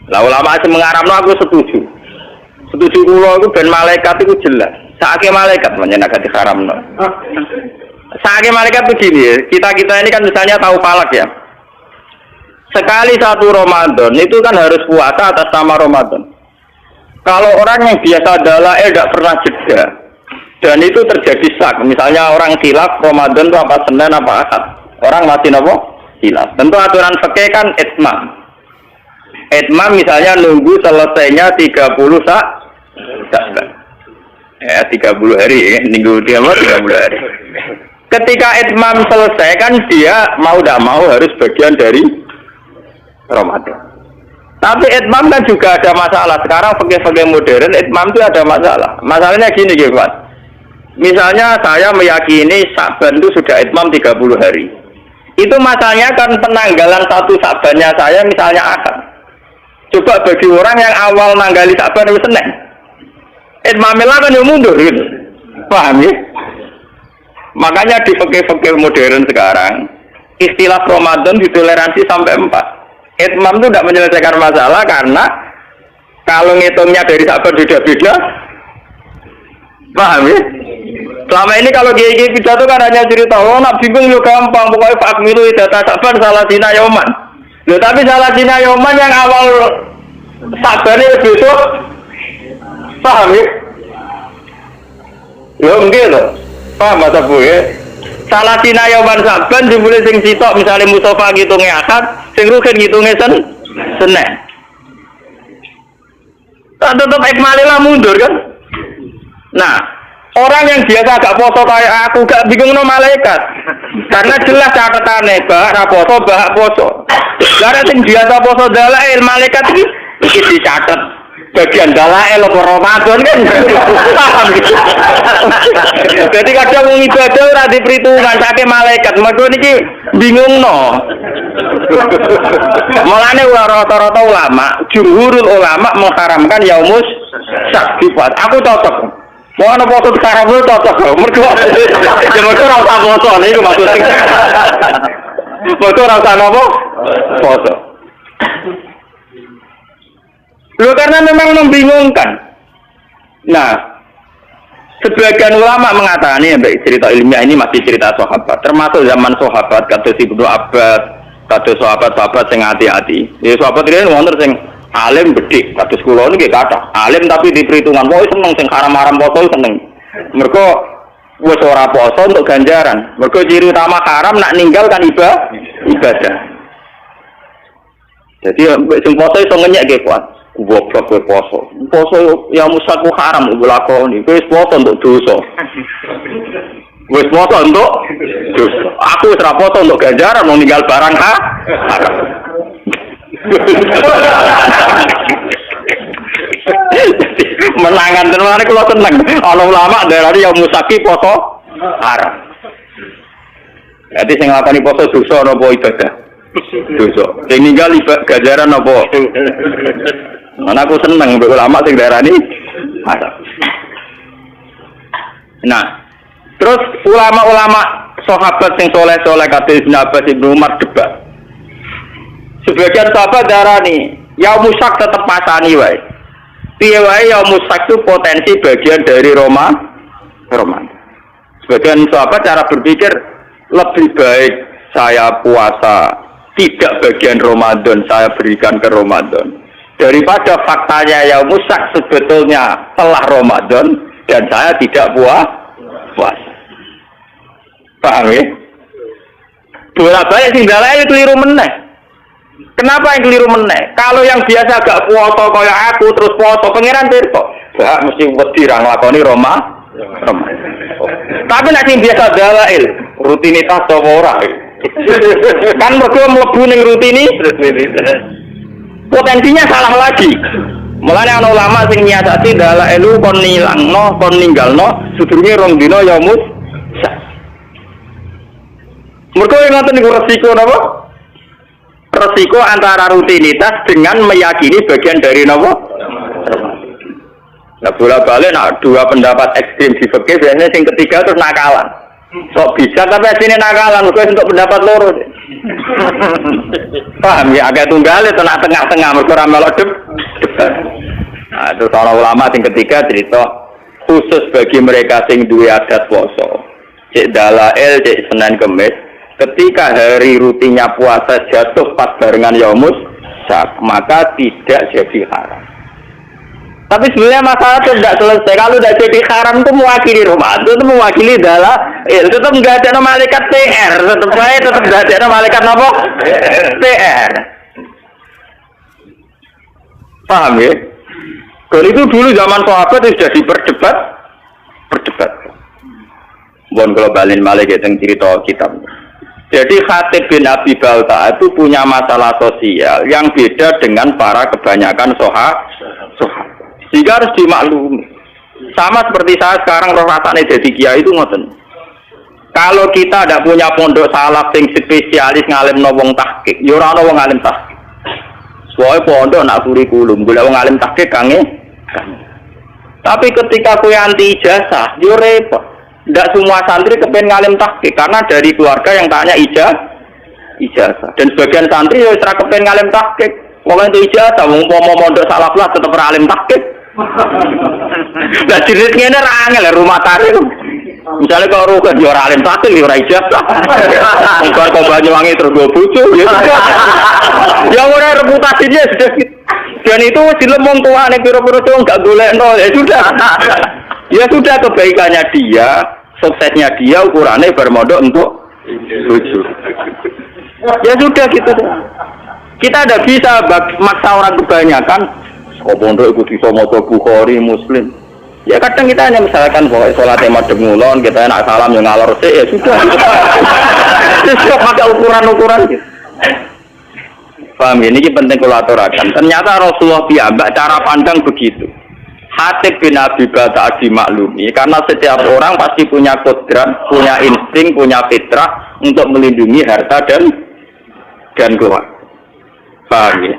Lah ulama sing mengharamno aku setuju. Setuju kula iku ben malaikat iku jelas. Saake malaikat menyenangkan diharamno. Saake malaikat begini, kita ini kan misalnya tahu palak ya. Sekali 1 Ramadan itu kan harus puasa atas nama Ramadan. Kalau orang yang biasa adalah tidak pernah jeda, dan itu terjadi sak. Misalnya orang khilaf Ramadan itu apa Senin apa Ahad, orang masih nopo khilaf. Tentu aturan fikih kan itmam. Itmam misalnya nunggu selesainya 30 Sya'ban. Ya 30 hari, nunggu 30 hari. Ketika itmam selesai kan dia mau tidak mau harus bagian dari Ramadan. Tapi itmam kan juga ada masalah. Sekarang fikih-fikih modern itmam itu ada masalah. Masalahnya gini gitu Pak. Misalnya saya meyakini Sya'ban itu sudah itmam 30 hari. Itu masalahnya kan penanggalan 1 Sya'bannya saya misalnya Ahad. Coba bagi orang yang awal nanggali Sya'ban itu Senin. Itmamnya kan yang mundur gitu. Paham ya? Makanya di fikih-fikih modern sekarang istilah Ramadan ditoleransi sampai 4. Itmam itu tidak menyelesaikan masalah karena kalau ngitungnya dari Sya'ban beda-beda. Paham ya? Selama ini kalau kiai-kiai pidato kan hanya cerita, oh nak bingung yo gampang, pokoknya fakmilu data Sya'ban salah dina yoman. Loh tapi salah dina yoman yang awal Sya'ban itu besok. Paham ya? Loh enggak loh. Paham masa Bu ya? Salah dina yoman Sya'ban dimulai sing sitok misalnya Mustafa ngitungnya Ahad, sing Rukin ngitungnya Senin. Tak tetap ikmalilah mundur kan? Nah, orang yang biasa gak poso kayak aku gak bingung no malaikat. Karena jelas catatannya bahak poso, bahak poso. Karena yang biasa poso dalail malaikat ini dicatat bagian dalail apa Ramadan kan. Paham gitu. Jadi kadang wong ibadah ora diperhitungan sake malaikat. Mergo niki bingung no. Mulane rata-rata ulama, jumhurul ulama mengharamkan yaumus syak. Aku cocok. Mau ana foto sekarang itu cocok. Mergo ora usah foto niku maksudnya. Foto ora usah napa? Foto. Loh karena memang membingungkan. Nah, sebagian ulama mengatakan ini cerita ilmiah ini masih cerita sahabat, termasuk zaman sahabat kata Ibnu Abbas, kata sahabat-sahabat sing hati-hati. Ya sahabat ini wonten sing alim bedhik, kados kula niki kathah. Alim tapi di perhitungan, wong seneng sing haram-haram poso seneng. Mergo wis ora poso untuk ganjaran. Mergo ciri utama haram nak ninggal kan ibadah. Jadi sing poso iso ngenyek kuat. Goblok kowe poso. Poso ya musaku haram nglakoni. Kowe wis poso untuk dosa. Wis poso untuk dosa. Aku wis ra poso untuk ganjaran mau ninggal barang haram. Menangan tenan kula seneng. Ana ulama darani ya musaki poso haram. Jadi sing nglakoni poso dosa napa ibadah? Dosa. Sing ninggal ganjaran napa? Mana aku seneng mbek ulama sing darani haram. Nah, terus ulama-ulama sahabat sing soleh-soleh kate Ibnu Abbas Ibnu Umar debat. Sebagian sahabat darani ya musak tetep pasani wae. Piye wae ya musak itu potensi bagian dari Ramadan. Sebagian sahabat cara berpikir lebih baik saya puasa tidak bagian Ramadan saya berikan ke Ramadan daripada faktanya ya musak sebetulnya telah Ramadan dan saya tidak puasa. Paham ya? Bolak-balik sing dalane keliru meneh. Kenapa yang keliru meneh? Kalau yang biasa gak puasa kayak aku terus puasa pangeran pirsa. gak mesti wedi ra nglakoni Roma. Tapi nek sing biasa dalail, rutinitas apa ora? Kan mergo mlebu ning rutinitas. Potensinya salah lagi. Mulane ana ulama sing nyiasati dalail kon nilangno, kon ninggalno sedurunge rong dina ya mus. Mergo ngoten niku resiko napa? Resiko antara rutinitas dengan meyakini bagian dari napa? Nah bola-balik nak dua pendapat ekstrim di fikih biasanya yang ketiga terus nakalan. Sok bisa tapi sini nakalan mergo untuk pendapat loro. Paham ya agak tunggal itu nak tengah-tengah mergo ora melok debat. Nah itu para ulama yang ketiga cerita khusus bagi mereka sing duwe adat poso. Cek dalail cek Senin Kemis ketika hari rutinnya puasa jatuh pas barengan Yaumus Syak maka tidak jadi haram. Tapi sebenarnya masalah itu tidak selesai. Kalau tidak jadi haram itu mewakili Ramadan, itu mewakili tetap nggak ada malaikat PR, tetap nggak ada malaikat apa? PR. Paham ya? Kalau itu dulu zaman sahabat itu sudah berdebat. Bon globalin malaikat yang cerita kitab. Jadi Khatib bin Abi Balta itu punya masalah sosial yang beda dengan para kebanyakan sahabat. Jika harus dimaklumi. Sama seperti saya sekarang rasanya jadi kiai itu ngoten. Kalau kita tidak punya pondok salaf yang spesialis ngalim wong tahqiq, ya ora ana wong ngalim tahqiq. Soale pondok nak kurikulum, golek wong ngalim tahqiq kange. Tapi ketika kowe anti ijazah, yo repot. Tidak semua santri kepen ngalim tahqiq karena dari keluarga yang tanya ijazah. Dan sebagian santri yo ora kepen ngalim tahqiq. Wong itu ijazah, wong pondok salaf lah tetep alim tahqiq. Lah jenis ngene ra angel rumah tangga. Misalnya kalau rugen yo ora alim tahqiq yo ora ijazah. Engko kok Banyuwangi terus go bojo ya. Ya ora reputasinya sudah gitu. Dan itu dilemong tuane pira-pira wong gak golekno ya sudah. Ya sudah kebaikannya dia, suksesnya dia ukurannya bermodal untuk bojo. Ya sudah gitu. Kita tidak bisa maksa orang kebanyakan. Kok pondok ikut bisa maca Bukhari, Muslim. Ya kadang kita hanya misalkan bahwa sholat madhep ngulon, kita nak salam yang ngalor sih, ya sudah. Terus pakai ukuran-ukuran gitu. Paham ya? Ini penting kalau aturakan. Ternyata Rasulullah piyambak cara pandang begitu. Khatib bin Abi Balta dimaklumi karena setiap orang pasti punya kodrat, punya insting, punya fitrah untuk melindungi harta dan keluarga. Paham ya?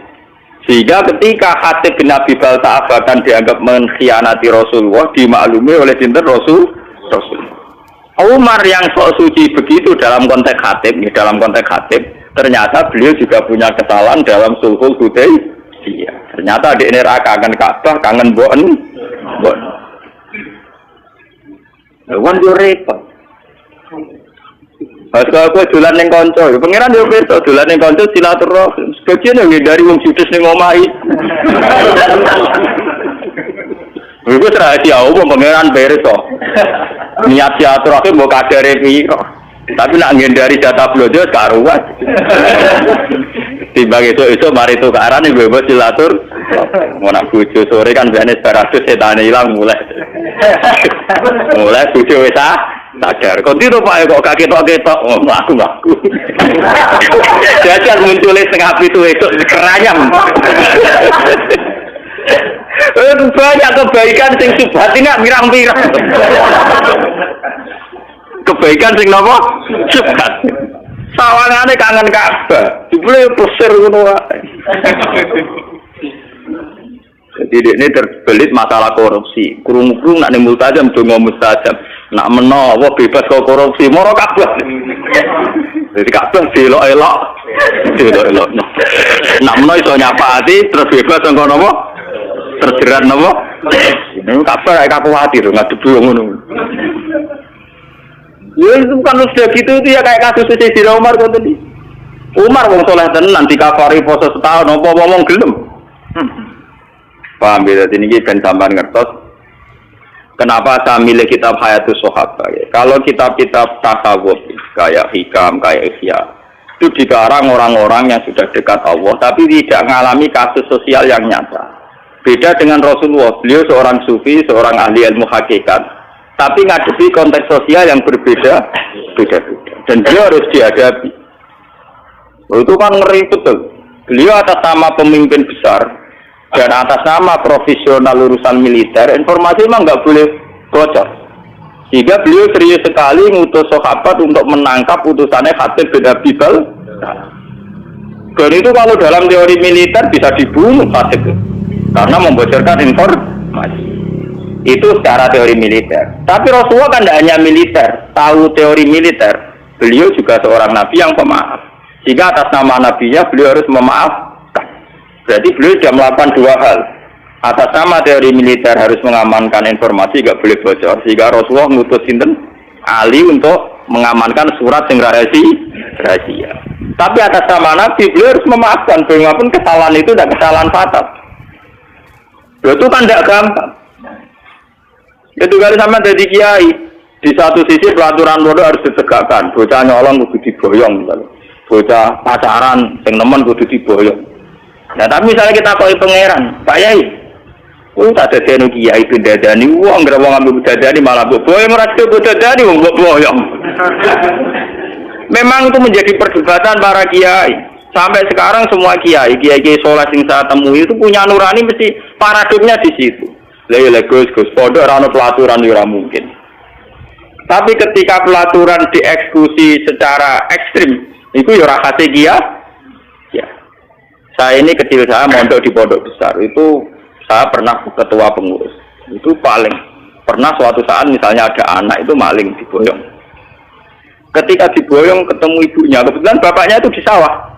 Sehingga ketika Khatib bin Abi Balta akan dianggap mengkhianati Rasulullah, dimaklumi oleh sinten Rasul. Umar yang sok suci begitu dalam konteks Khatib, ternyata beliau juga punya kesalahan dalam sulhul Hudaybiyah. Ternyata di neraka kangen Ka'bah, kangen bon. Wan yo repot. Pas aku dolan ning kanca, pangeran yo beto dolan ning kanca silaturahim. Sebagian yang dari wong judes ning omahe. Iku rahasia umum pangeran beres kok. Niat silaturahim mbok kadare piro. Tapi nak ngendari jatah blojo karuan. Timbang itu mari tukaran ibu-ibu silatur. Mau nak bojo sore kan biasanya sebaradus setane hilang mulai bojo wis sadar. Kok itu Pak kok gak ketok-ketok aku. Jajan munculnya setengah itu keranyam. Banyak kebaikan sing subhat ini mirang-mirang. Kebaikan sing napa? Subhat. Sawangane kangen Ka'bah. Jebule pesir ngono wae. Jadi ini terbelit masalah korupsi. Kurung-kurung nak ning multajam donga mustajab. Nak menawa bebas kok korupsi, moro Ka'bah. Jadi Ka'bah delok-elok. Nak menawa iso nyapati terus bebas engko napa? Terjerat napa? Ini Ka'bah kayak kuwatir ngadebu ngono. Ya itu kan sudah gitu itu ya kayak kasus Sayyidina Umar kan tadi. Umar wong soleh tenan dikafari poso setahun apa ngomong gelem. Paham ya, ini ben sampean ngertos. Kenapa saya milih kitab Hayatus Sahabat ya? Kalau kitab-kitab tasawuf kayak Hikam, kayak Ihya itu dikarang orang-orang yang sudah dekat Allah tapi tidak mengalami kasus sosial yang nyata. Beda dengan Rasulullah, beliau seorang sufi, seorang ahli ilmu hakikat, tapi ngadepi konteks sosial yang berbeda. Dan beliau harus dihadapi. Itu kan ngeri betul. Beliau atas nama pemimpin besar dan atas nama profesional urusan militer, informasi memang nggak boleh bocor. Sehingga beliau serius sekali ngutus sahabat untuk menangkap utusannya Khatib bin Abi Balta'ah. Dan itu kalau dalam teori militer bisa dibunuh Khatib karena membocorkan informasi. Itu secara teori militer. Tapi Rasulullah kan tidak hanya militer, tahu teori militer. Beliau juga seorang nabi yang pemaaf. Sehingga atas nama nabinya beliau harus memaafkan. Berarti beliau sudah melakukan dua hal. Atas nama teori militer harus mengamankan informasi, tidak boleh bocor. Sehingga Rasulullah mengutus sinten Ali untuk mengamankan surat yang rahasia. Tapi atas nama Nabi beliau harus memaafkan. Bagaimanapun kesalahan itu tidak kesalahan fatal. Itu kan tidak gampang. Itu kali sama jadi kiai. Di satu sisi pelaturan pondok harus ditegakkan. Bocah nyolong kudu diboyong, bocah pacaran, sing nemen kudu diboyong. Nah tapi misalnya kita koi pangeran, Pak Yai, tak ada dene kiai bidadani, wong nggak mau ngambil bidadani malah boyong merasa bidadani wong boyong. Memang itu menjadi perdebatan para kiai. Sampai sekarang semua kiai soleh sing saya temui itu punya nurani mesti paradigmnya di situ. Gus pondok rano pelaturan ora mungkin. Tapi ketika pelaturan dieksekusi secara ekstrim, itu ya rahasia dia. Ya. Saya ini kecil saya mondok di pondok besar itu saya pernah ketua pengurus. Itu paling pernah suatu saat misalnya ada anak itu maling diboyong. Ketika diboyong ketemu ibunya, kebetulan bapaknya itu di sawah.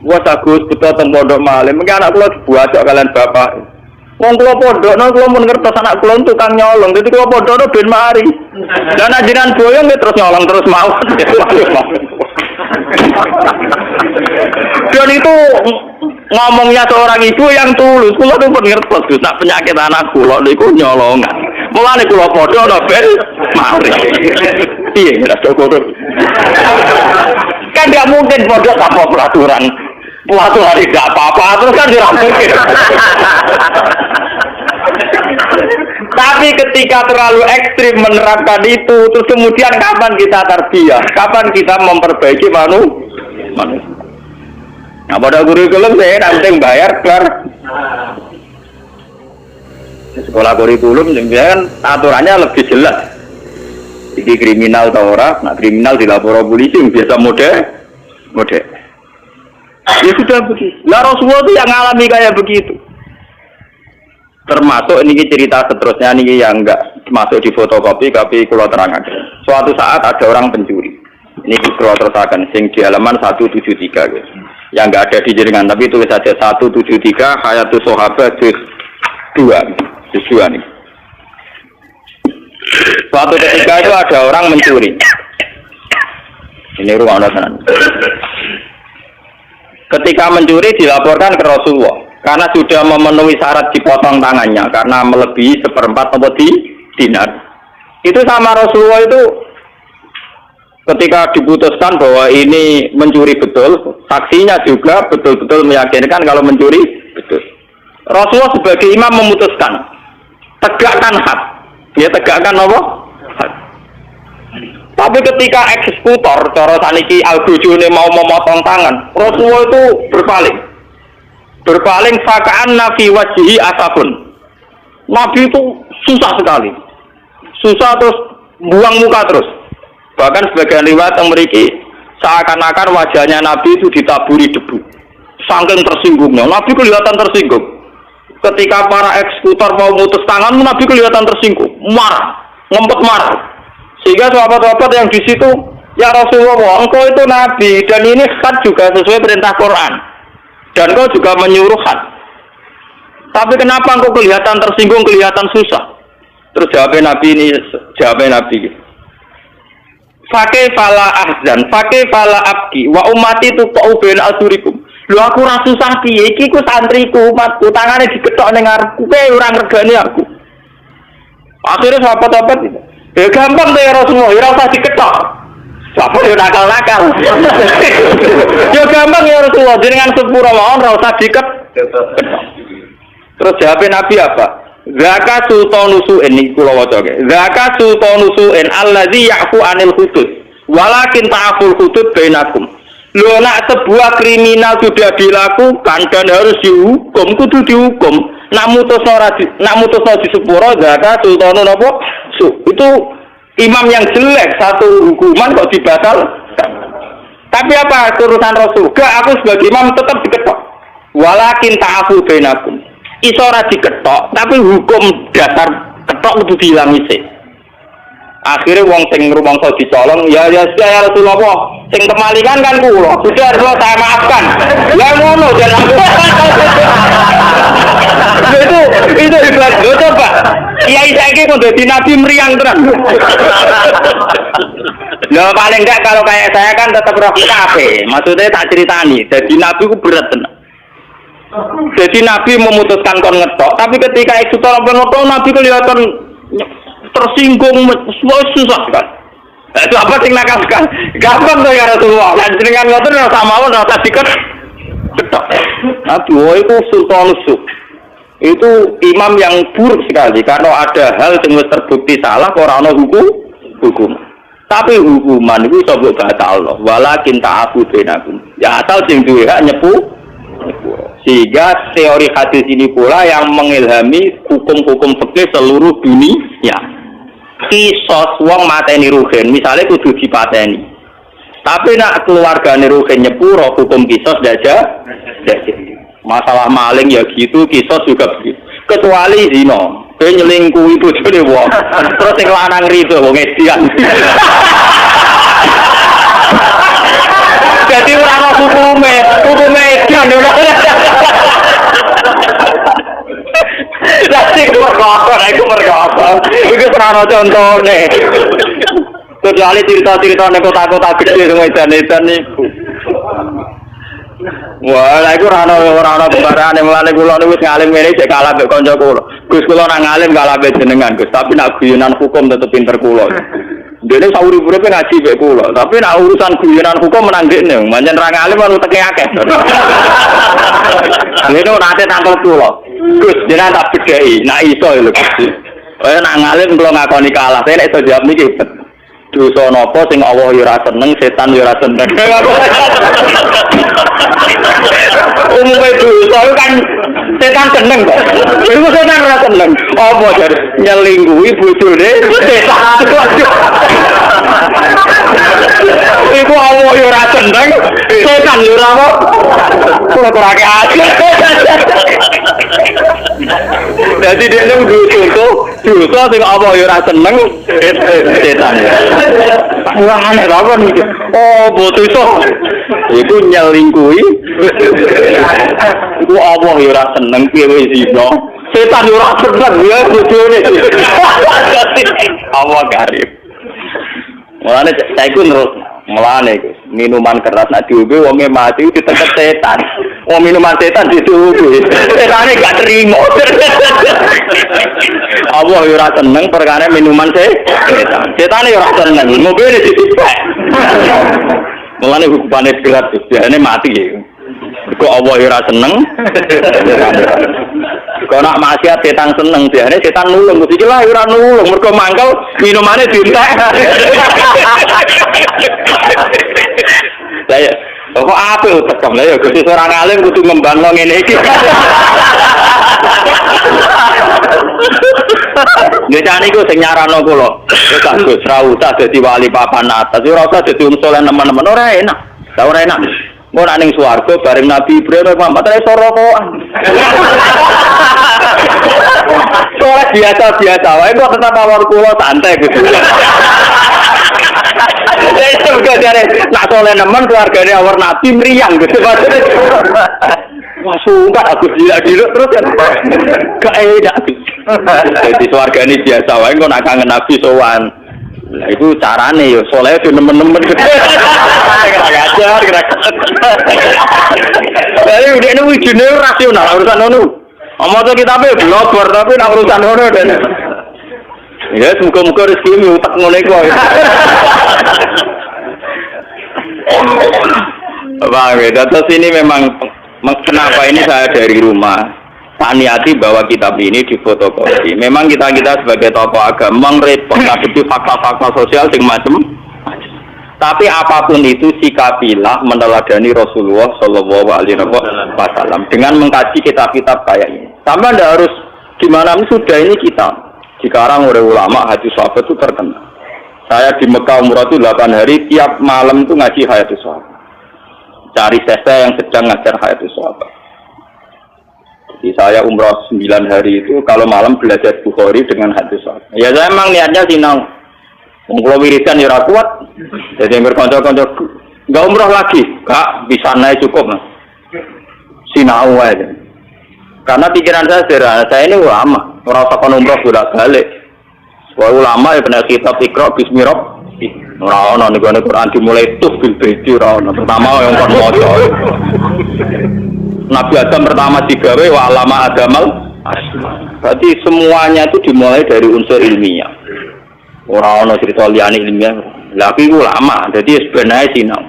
Wah Agus betul teng pondok maling, mungkin anak kula dibuat kalian bapak. Wong kula pondokno kula mun ngertos anak kula tukang nyolong, dadi kula pondokno ben mari. Dan ajaran boyong terus nyolong terus mau. Dan itu ngomongnya seorang ibu yang tulus, kula tuh pun ngertos Gus, nak penyakit anak kula niku nyolongan. Mulane kula pondokno ben mari. Piye ora cukup. Kan tidak mungkin pondok tanpa pelaturan. Pelaturan tidak apa-apa, terus kan tidak mungkin. Tapi ketika terlalu ekstrim menerapkan itu, terus kemudian kapan kita tarbiyah? Kapan kita memperbaiki manusia? Nah pada kurikulum saya nanti bayar per sekolah kurikulum, kan aturannya lebih jelas. Jadi kriminal atau orang, nah kriminal dilapor polisi biasa mode. Ya sudah begitu. Lah Rasulullah itu yang ngalami kayak begitu. Termasuk ini cerita seterusnya ini yang enggak masuk di fotokopi, tapi kalau terangkan. Suatu saat ada orang pencuri. Ini kalau terusakan, sing di halaman 173 guys. Yang enggak ada di jaringan, tapi tulis saja 173 Hayatus Sahabat juz 2 nih. Suatu ketika itu ada orang mencuri. Ini rumah tenan. Ketika mencuri dilaporkan ke Rasulullah karena sudah memenuhi syarat dipotong tangannya karena melebihi 1/4 atau dinar. Itu sama Rasulullah itu ketika diputuskan bahwa ini mencuri betul, saksinya juga betul-betul meyakinkan kalau mencuri betul. Rasulullah sebagai imam memutuskan tegakkan hak. Dia tegakkan apa? Hak. Tapi ketika eksekutor, cara saniki al-bujune mau memotong tangan, Rasulullah itu berpaling fakaan nafi wajhi asabun. Nabi itu susah sekali, susah terus buang muka terus. Bahkan sebagian riwayat yang memiliki seakan-akan wajahnya Nabi itu ditaburi debu, saking tersinggungnya. Nabi kelihatan tersinggung. Ketika para eksekutor mau mutus tangan, Nabi kelihatan tersinggung, marah, ngempet marah. Sehingga sahabat-sahabat yang di situ, ya Rasulullah, engkau itu Nabi dan ini khat juga sesuai perintah Quran dan engkau juga menyuruh khat. Tapi kenapa engkau kelihatan tersinggung, kelihatan susah? Terus jawabnya Nabi, Fakih fala ahzan, fakih fala abki, wa umati tu kauben asurikum. Lu aku rasu sapi, iki ku santriku, umatku, tangannya diketok nengarku, orang regani aku. Akhirnya sahabat-sahabat itu. Ya gampang deh Rasulullah, ya usah diketok. Siapa yang nakal-nakal? Ya gampang ya Rasulullah, dengan sepura mohon, usah diketok. Terus jawab Nabi apa? Zaka sultanusu'in ini kula waca ke. Zaka sultanusu'in allazi ya'fu 'anil hudud. Walakin ta'aful hudud bainakum. Lho nak sebuah kriminal sudah dilakukan dan harus dihukum, kudu dihukum. Nak mutusno di sepuro zaka sultanun apa? Itu imam yang jelek satu hukuman kok dibatal. Tapi apa urusan Rasul? Gak, aku sebagai imam tetap diketok. Walakin ta'afu bainakum. Iso ora diketok, tapi hukum dasar ketok kudu diilangi sik. Akhirnya wong sing rumangsa dicolong, ya Rasulullah, sing kemalingan kan kula. Sudah Rasulullah saya maafkan. Ya ngono dan aku. itu ikhlas. Lho coba. Kiai saiki kok dadi nabi meriang tenan. Lho paling enggak kalau kayak saya kan tetap roh kafe. Maksudnya tak ceritani, dadi nabi ku berat tenan. Jadi Nabi memutuskan kon ngetok, tapi ketika itu orang ngetok, Nabi kelihatan tersinggung, susah kan? Itu apa sih nakaskan? Gampang tuh ya Rasulullah. Dan dengan ngotot sama orang rasa ketok. Nabi, itu sultan nusuk. Itu imam yang buruk sekali karena ada hal yang terbukti salah, orang hukum. Tapi hukuman itu sebut kata Allah. Walakin ta'afu bainakum. Ya asal sing duwe hak nyepu. Sehingga teori hadis ini pula yang mengilhami hukum-hukum fikih seluruh dunia. Kisos wong mateni ruhin, misalnya kudu dipateni. Tapi nak keluargane ruhin nyepuro hukum kisos daja. Masalah maling ya gitu, kisos juga begitu. Kecuali zina, nyelingkuhi bojone wong. Terus sing lanang rido wong edian. Jadi orang hukume edian lho. Lah sing mergo. Iku ora contone. Kecuali cerita-cerita nek kota-kota gede sing edan-edan niku. Wah, lha iku ora ana barane mulane kula niku wis ngalim ngene jek kalah mbek kanca kula. Gus kula nang ngalim kalah mbek jenengan, Gus, tapi nak guyonan hukum tetep pinter kula. Dene sauri-uripe ngaji mbek kula, tapi nak urusan guyonan hukum menang dekne, pancen ra ngalim anu teke akeh. Ngene nate tangkel kula. Gus, jenengan tak bedheki, nak iso lho Gus. Nak ngalim kula ngakoni kalah, saya nek iso jawab niki. Dosa napa sing Allah ya ora seneng, setan ya ora seneng. Umume dosa kan setan seneng kok. Iku setan ora seneng. Apa jare nyelingkuhi bojone setan. Iku Allah ya ora seneng, setan ya ora apa. Kula kurake aja. Jadi dia nang dosa sing apa ya ora seneng setan. Wah aneh apa nih? Oh bodoh itu. Itu nyelingkuhi. Itu Allah ya ora seneng piye wis iso. Setan ya ora seneng ya bojone. Allah karib. Mulane saiki terus mulane minuman keras nek diombe wonge mati diteket setan. Wong minuman setan diombe. Setane gak terima. Allah yo ora seneng perkara minuman setan. Setane yo ora seneng. Ngombe dipek. Mulane hukupane berat biasane mati ya. Kok Allah yo ora seneng. Kok nak maksiat setan seneng biasane setan nulung. Iki lah ora nulung mergo mangkel minumane dientek. Saya kok apik tekem lha ya Gusti ora ngalim kudu ngembangno ngene iki. Ngene iku sing nyarano kula. Wis Gus ra usah dadi wali papan atas, ora usah dadi wong saleh nemen-nemen ora enak. Lah ora enak. Mau nak ning swarga bareng Nabi Ibrahim Muhammad ae sorokoan. Soale biasa-biasa wae kok tetap awak kula santai gitu. Itu juga dari nak soleh nemen keluarganya awal Nabi meriang gitu. Wah suka aku gila-gila terus kan. Gak enak. Jadi keluarganya biasa wae kok nak kangen Nabi sowan. Lah itu carane yo soleh yo nemen-nemen. Ngajar kira. Jadi udah ini wijine rasional urusan ngono. Omong kitabe blogor tapi nak urusan ngono dan ya muga-muga rezeki utak ngono iku. Bang, terus ini memang kenapa ini saya dari rumah. niati bahwa kitab ini difotokopi. Memang kita sebagai tokoh agama repot ngadepi fakta-fakta sosial sing macem. Tapi apapun itu sikapilah meneladani Rasulullah Shallallahu Alaihi Wasallam dengan mengkaji kitab-kitab kayak ini. Sama Anda harus gimana sudah ini kita. Sekarang oleh ulama hadis sahabat itu terkenal. Saya di Mekah umrah itu 8 hari tiap malam itu ngaji hadis sahabat. Cari sesa yang sedang ngajar hadis sahabat. Jadi saya umrah 9 hari itu kalau malam belajar Bukhari dengan hadis sahabat. Ya saya memang niatnya sinau. Kalau wiridan ya kuat. Jadi yang berkonco-konco nggak umrah lagi, kak bisa naik cukup mas. Sinau aja. Karena pikiran saya sederhana, saya ini ulama, merasa umrah sudah balik. Wah ulama ya benar kitab Iqra Bismillahirrahmanirrahim. Ora ono niku Quran dimulai tuh bil bedi ora ono, pertama yang kon maca. Nabi Adam pertama digawe wa alama adamal asma. Berarti semuanya itu dimulai dari unsur ilmiah. Orang cerita liane ilmiah, lagi ulama, jadi sebenarnya sinau.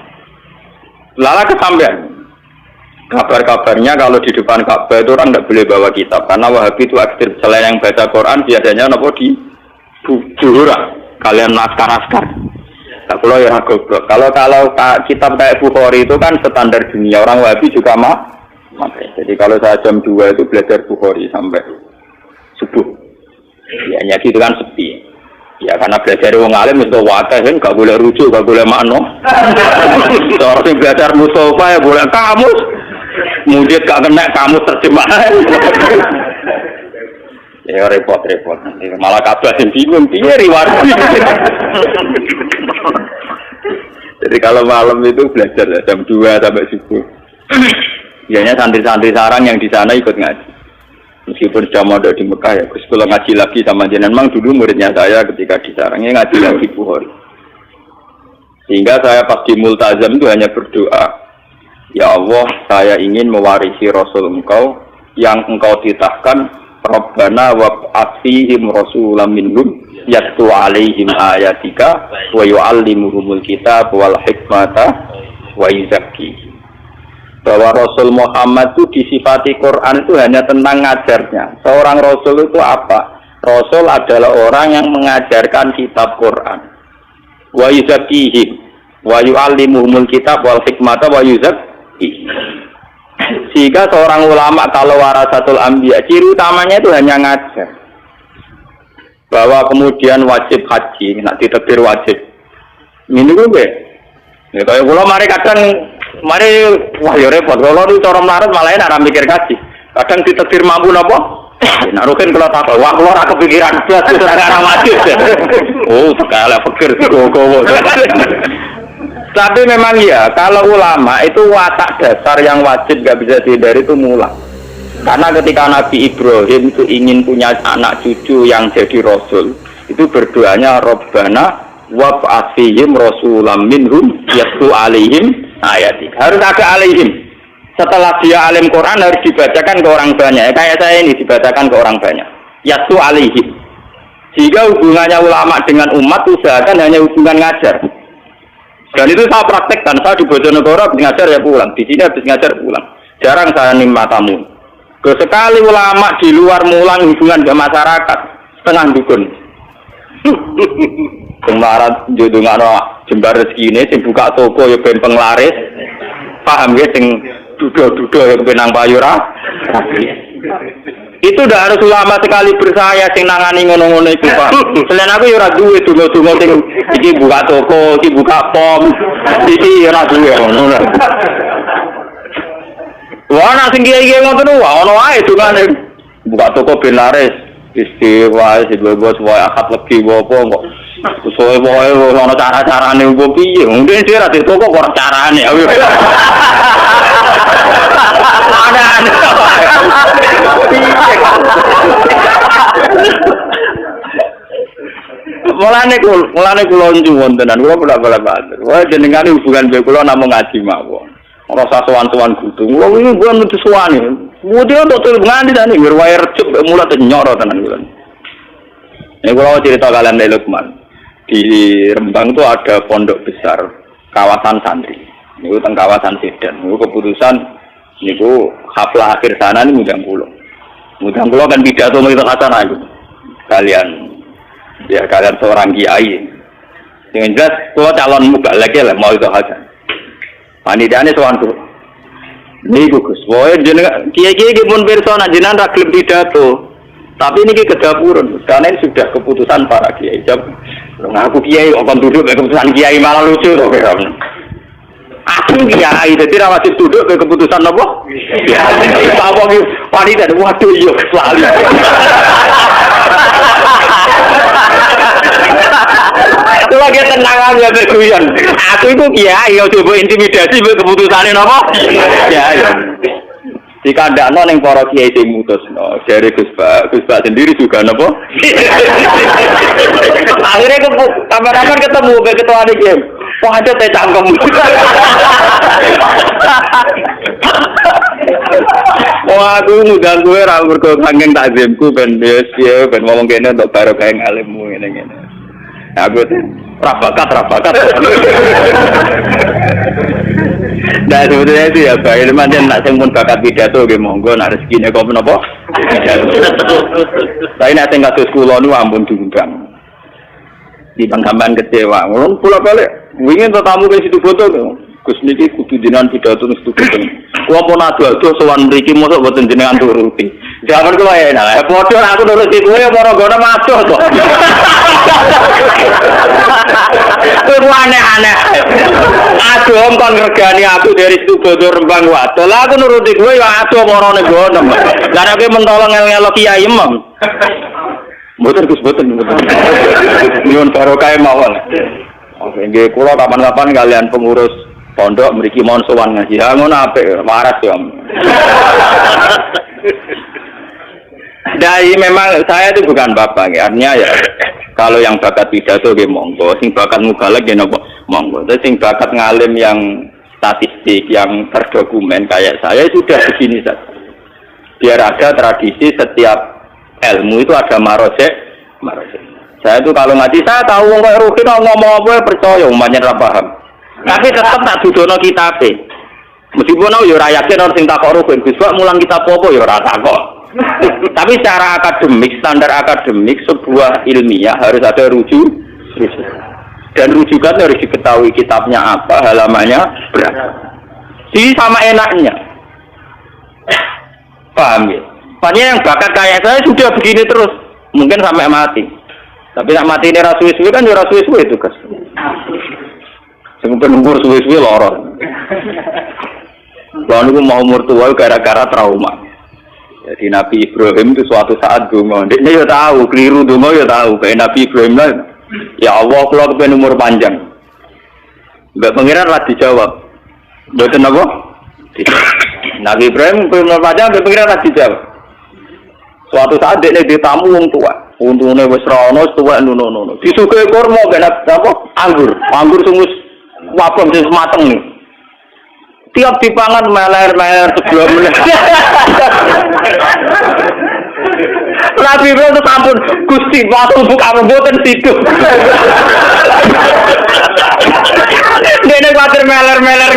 Lala kesampean. Kabar-kabarnya kalau di depan Ka'bah itu orang tidak boleh bawa kitab, karena Wahabi itu ekstrim. Selain yang baca Quran biasanya nopo di bujuran. Kalian naskar-naskar. Tak perlu ya goblok. Kalau kitab kayak Bukhari itu kan standar dunia, orang Wahabi juga Jadi kalau saya jam 2 itu belajar Bukhari sampai subuh. Ya gitu kan sepi. Ya karena belajar wong alim itu wadah kan gak boleh rujuk, gak boleh makno. Seorang yang belajar Mustafa ya boleh kamus. Mujid gak kena kamus terjemahan. Ya repot-repot. Malah kabeh sing bingung piye riwayat. Jadi kalau malam itu belajar ya, jam 2 sampai subuh. Biasanya santri-santri sarang yang di sana ikut ngaji. Meskipun sudah mau di Mekah ya, kalau ngaji lagi sama jenengan, memang dulu muridnya saya ketika di sarangnya ngaji lagi Bukhari. Sehingga saya pas di Multazam itu hanya berdoa, ya Allah, saya ingin mewarisi Rasul Engkau yang Engkau titahkan, Rabbana wab'ats fihim rasulam minhum yatlu alaihim ayatika wa yu'allimuhumul kitab wal hikmata wa yuzakkihim. Bahwa Rasul Muhammad itu disifati Quran itu hanya tentang ngajarnya. Seorang Rasul itu apa? Rasul adalah orang yang mengajarkan kitab Quran. Wa yuzakkihim wa yu'allimuhumul kitab wal hikmata wa yuzakkihim. Sehingga seorang ulama kalau warasatul anbiya, ciri utamanya itu hanya ngajar. Bahwa kemudian wajib haji, nak ditakdir wajib. Ini gue. Ya kayak kula mari kadang wah ya repot. Kalau itu cara melarat malah ora mikir kaji. Kadang ditakdir mampu napa? Nek rugen kula takok, wah kula ora kepikiran blas ora wajib. Oh, segala pikir gowo. Tapi memang ya, kalau ulama itu watak dasar yang wajib gak bisa dihindari itu mulang. Karena ketika Nabi Ibrahim itu ingin punya anak cucu yang jadi rasul, itu berdoanya Rabbana wab'ats fihim rasulam minhum yatlu alaihim ayatik. Harus ada alaihim. Setelah dia alim Quran harus dibacakan ke orang banyak. Kayak saya ini dibacakan ke orang banyak. Yatlu alaihim. Sehingga hubungannya ulama dengan umat usahakan hanya hubungan ngajar. Dan itu saya praktekkan. Saya di Bojonegoro habis ngajar ya pulang. Di sini habis ngajar pulang. Jarang saya nimba tamu. Sekali ulama di luar mulang hubungan dengan masyarakat setengah dukun. Kemarin judulnya jembar rezeki ini, sing buka toko ya ben penglaris, paham ya, sing dudo-dudo ya benang payura. Itu udah harus ulama sekali bersaya sing nangani ngono-ngono iku, Pak. Selain aku ya ora duwe donga-donga sing iki buka toko, iki buka pom, iki ya ora duwe ngono. Wah, nek sing kiai-kiai ngoten wae ono wae dongane. Buka toko ben laris, istiwa sing bebas wae akad legi apa kok. Soe wae ono cara-carane opo piye? Mungkin dhewe ra toko kok carane. Ada. Mulane kula nyuwun tenan, kula bola-bola. Wah jenengan hubungan mbek kula namung ngaji mawon. Ora usah sowan-sowan kudu. Kula iki mboten nutu sowane. Mudi untuk nganti tani wae rejuk mulat nyoro tenan kula. Ini kula cerita kalian dari Lukman. Di Rembang itu ada pondok besar kawasan santri. Niku teng kawasan Sedan. Niku keputusan niku haflah akhir sana ini ngundang kula. Mudah kula kan pidato itu hasanah itu. Kalian seorang kiai. Yang jelas kula calon mubalek lah mau itu hasanah. Panitiane sowan kula. Niku Gus, wae jeneng kiai-kiai iki pun pirsa nek jenengan ra gelem pidato. Tapi ini kedapurun, karena ini sudah keputusan para kiai. Aku kiai kok duduk keputusan kiai malah lucu to kira. Aku kiai, jadi ra wajib duduk ke keputusan apa? Kiai. Apa iki wanita waduh yo selalu. Itu lagi tenang aja berguyon. Aku itu kiai, yo coba intimidasi keputusane napa? Kiai. Jika ndak ning para kiai sing mutusno, jare Gus Pak sendiri juga napa? Akhirnya kapan-kapan ketemu be ketua iki. Wah, ada teh cangkem. Wah, aku ngundang kowe ra mergo kangeng takzimku ben ya ben ngomong kene untuk barokah alimmu ngene-ngene. Aku rabakat. Nah sebetulnya itu ya Pak Ilman dan nak sing pun bakat pidato nggih monggo nak rezekine kok menapa. Tapi nek sing kados kula niku ampun diundang. Di panggambaran kecewa. Mulane kula balik wingi tamu ke situ foto Gus niki kudu jenengan pidato nang situ foto. Kula pun ado-ado sowan mriki mosok boten jenengan turuti. Jaman kula enak. Padha aku nuruti kowe ora ngono madoh to. Kuwi aneh-aneh. Aduh kon ngregani aku dari situ bodo Rembang Wadon. Lah aku nuruti kowe ya aduh marane ngono. Lah nek mentolo ngel-ngelo kiai emem. Mboten Gus boten. Nyuwun barokah mawon. Oke, nggih kula kapan-kapan kalian pengurus pondok mriki mohon sowan ngaji. Ha ngono apik, waras ya. Dari memang saya itu bukan bapak ya. Artinya ya kalau yang bakat pidato nggih monggo, sing bakat mubalek nggih napa monggo. Tapi sing bakat ngalim yang statistik yang terdokumen kayak saya sudah begini saja. Biar ada tradisi setiap ilmu itu ada marojek. Saya itu kalau ngaji saya tahu kok rutin ngomong apa percaya umpamanya ra paham. Tapi tetap tak dudono kitabe. Meskipun aku ya ora yakin orang sing takok rutin Gus Pak mulang kitab apa ya ora takok. Tapi secara akademik, standar akademik sebuah ilmiah harus ada rujuk. Dan rujukan harus diketahui kitabnya apa, halamannya berapa. Jadi sama enaknya. Paham ya? Makanya yang bakat kayak saya sudah begini terus. Mungkin sampai mati. Tapi nak mati ini rasuis-suis kan ya rasuis-suis itu guys. Sampai nunggu suwi-suwi lorong. Lalu mau umur tua gara-gara trauma. Jadi Nabi Ibrahim itu suatu saat dungo. Dia ya tahu keliru dungo ya tahu. Kayak Nabi Ibrahim lah. Ya Allah kalau kepengen umur panjang. Mbak pengiran lah dijawab. Betul apa? Nabi Ibrahim umur panjang, Mbak pengiran lah dijawab. Suatu saat dia ditamu wong tua. Untune wis rono tuwek nuno. Disuguhi kurma ben apa? Anggur sungus wabong sing mateng nih. Tiap dipangan meler-meler sebelum meneh. Nabi Ibrahim itu sampun Gusti waktu buka mboten tidur. Dene kuwatir meler-meler.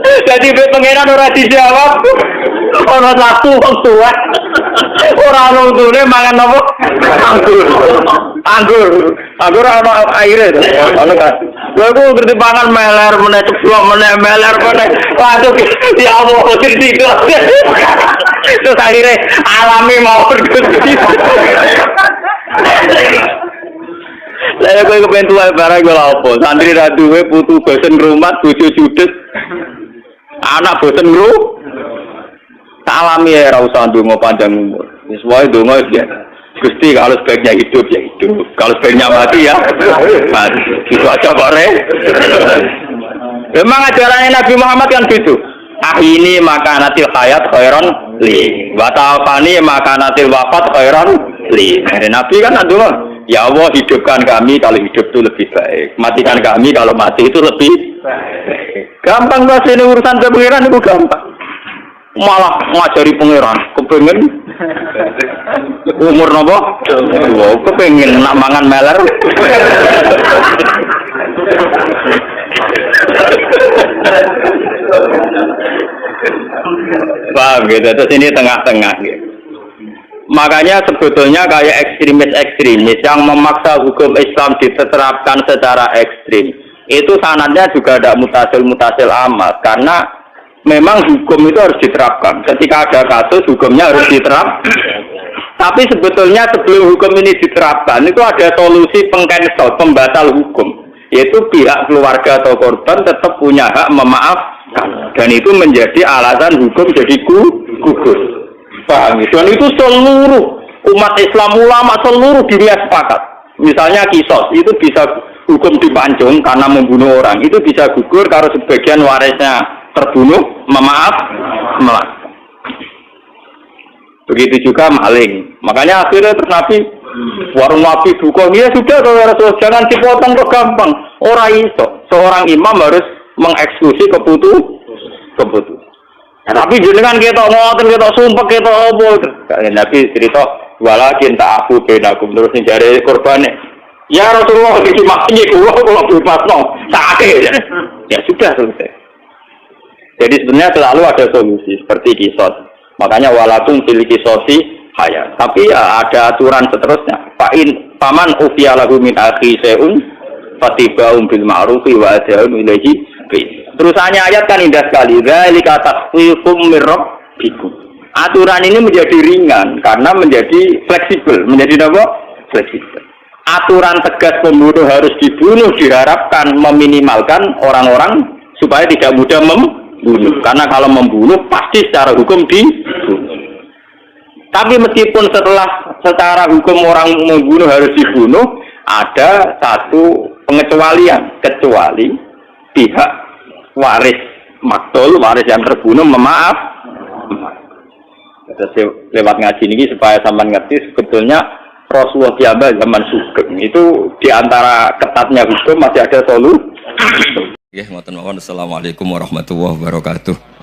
Jadi pengenan ora dijawab. Ora waktu wong tua. Ora nuntune mangan apa? Anggur ana aire to. Ono kan. Lha ku ngerti pangan meler meneh ceblok meneh meler meneh. Waduh ya Allah tidur. Terus akhirnya alami mau bergusti. Saya kowe kepen tuwa barang gue apa? Santri ra duwe putu bosen ngrumat, bojo judes. Anak bosen ngru. Tak alami ya ra usah ndonga panjang umur. Wis wae ndonga ya. Gusti kalau sebaiknya hidup ya hidup. Kalau sebaiknya mati ya mati. Gitu aja kok Re. Memang ajarannya Nabi Muhammad kan gitu. Ini makanatil hayat khairan li. Wa ta'afani makanatil wafat khairan li. Nabi kan ndonga, ya Allah hidupkan kami kalau hidup itu lebih baik. Matikan kami kalau mati itu lebih baik. Gampang bahasa ini urusan pengiran itu gampang. Malah ngajari pengiran, kepengen umur nopo? Wow, kepengen nak mangan meler. Paham gitu. Terus ini tengah-tengah gitu. Makanya sebetulnya kayak ekstremis-ekstremis yang memaksa hukum Islam diterapkan secara ekstrim, itu sanadnya juga tidak mutasil amat, karena memang hukum itu harus diterapkan. Ketika ada kasus, hukumnya harus diterapkan. Tapi sebetulnya sebelum hukum ini diterapkan, itu ada solusi pengcancel, pembatal hukum, yaitu pihak keluarga atau korban tetap punya hak memaafkan, dan itu menjadi alasan hukum jadi gugur. Paham? Dan itu seluruh umat Islam, ulama seluruh dunia sepakat. Misalnya kisos itu bisa hukum dipancung karena membunuh orang, itu bisa gugur kalau sebagian warisnya terbunuh memaafkan. Begitu juga maling. Makanya akhirnya terus Nabi warung Nabi duka, ya sudah kalau Rasul jangan dipotong kok gampang. Orang iso, seorang imam harus mengeksekusi keputusan. Nah, tapi jenengan kita ngoten, kita sumpah, kita opo. Nabi cerita, walakin tak aku benakum terus mencari korbannya. Ya Rasulullah iki maknanya kalau bebasno, sakit. Ya sudah selesai. Jadi sebenarnya selalu ada solusi seperti kisos. Makanya walakum fil kisosi hayat. Tapi ya ada aturan seterusnya. Paman ufiya lahu min akhi seun fatibahum bil ma'rufi wa adhum ilaihi. Terusannya ayat kan indah sekali. Dzalika takhfifum mir rabbikum. Aturan ini menjadi ringan karena menjadi fleksibel. Menjadi apa? Fleksibel. Aturan tegas pembunuh harus dibunuh diharapkan meminimalkan orang-orang supaya tidak mudah membunuh. Karena kalau membunuh pasti secara hukum dibunuh. Tapi meskipun secara hukum orang membunuh harus dibunuh, ada satu pengecualian, kecuali pihak waris maktul, waris yang terbunuh memaaf. Lewat ngaji ini supaya sampean ngerti sebetulnya Rasulullah tiaba zaman Sugeng itu diantara ketatnya hukum masih ada solusi. Assalamualaikum warahmatullahi wabarakatuh.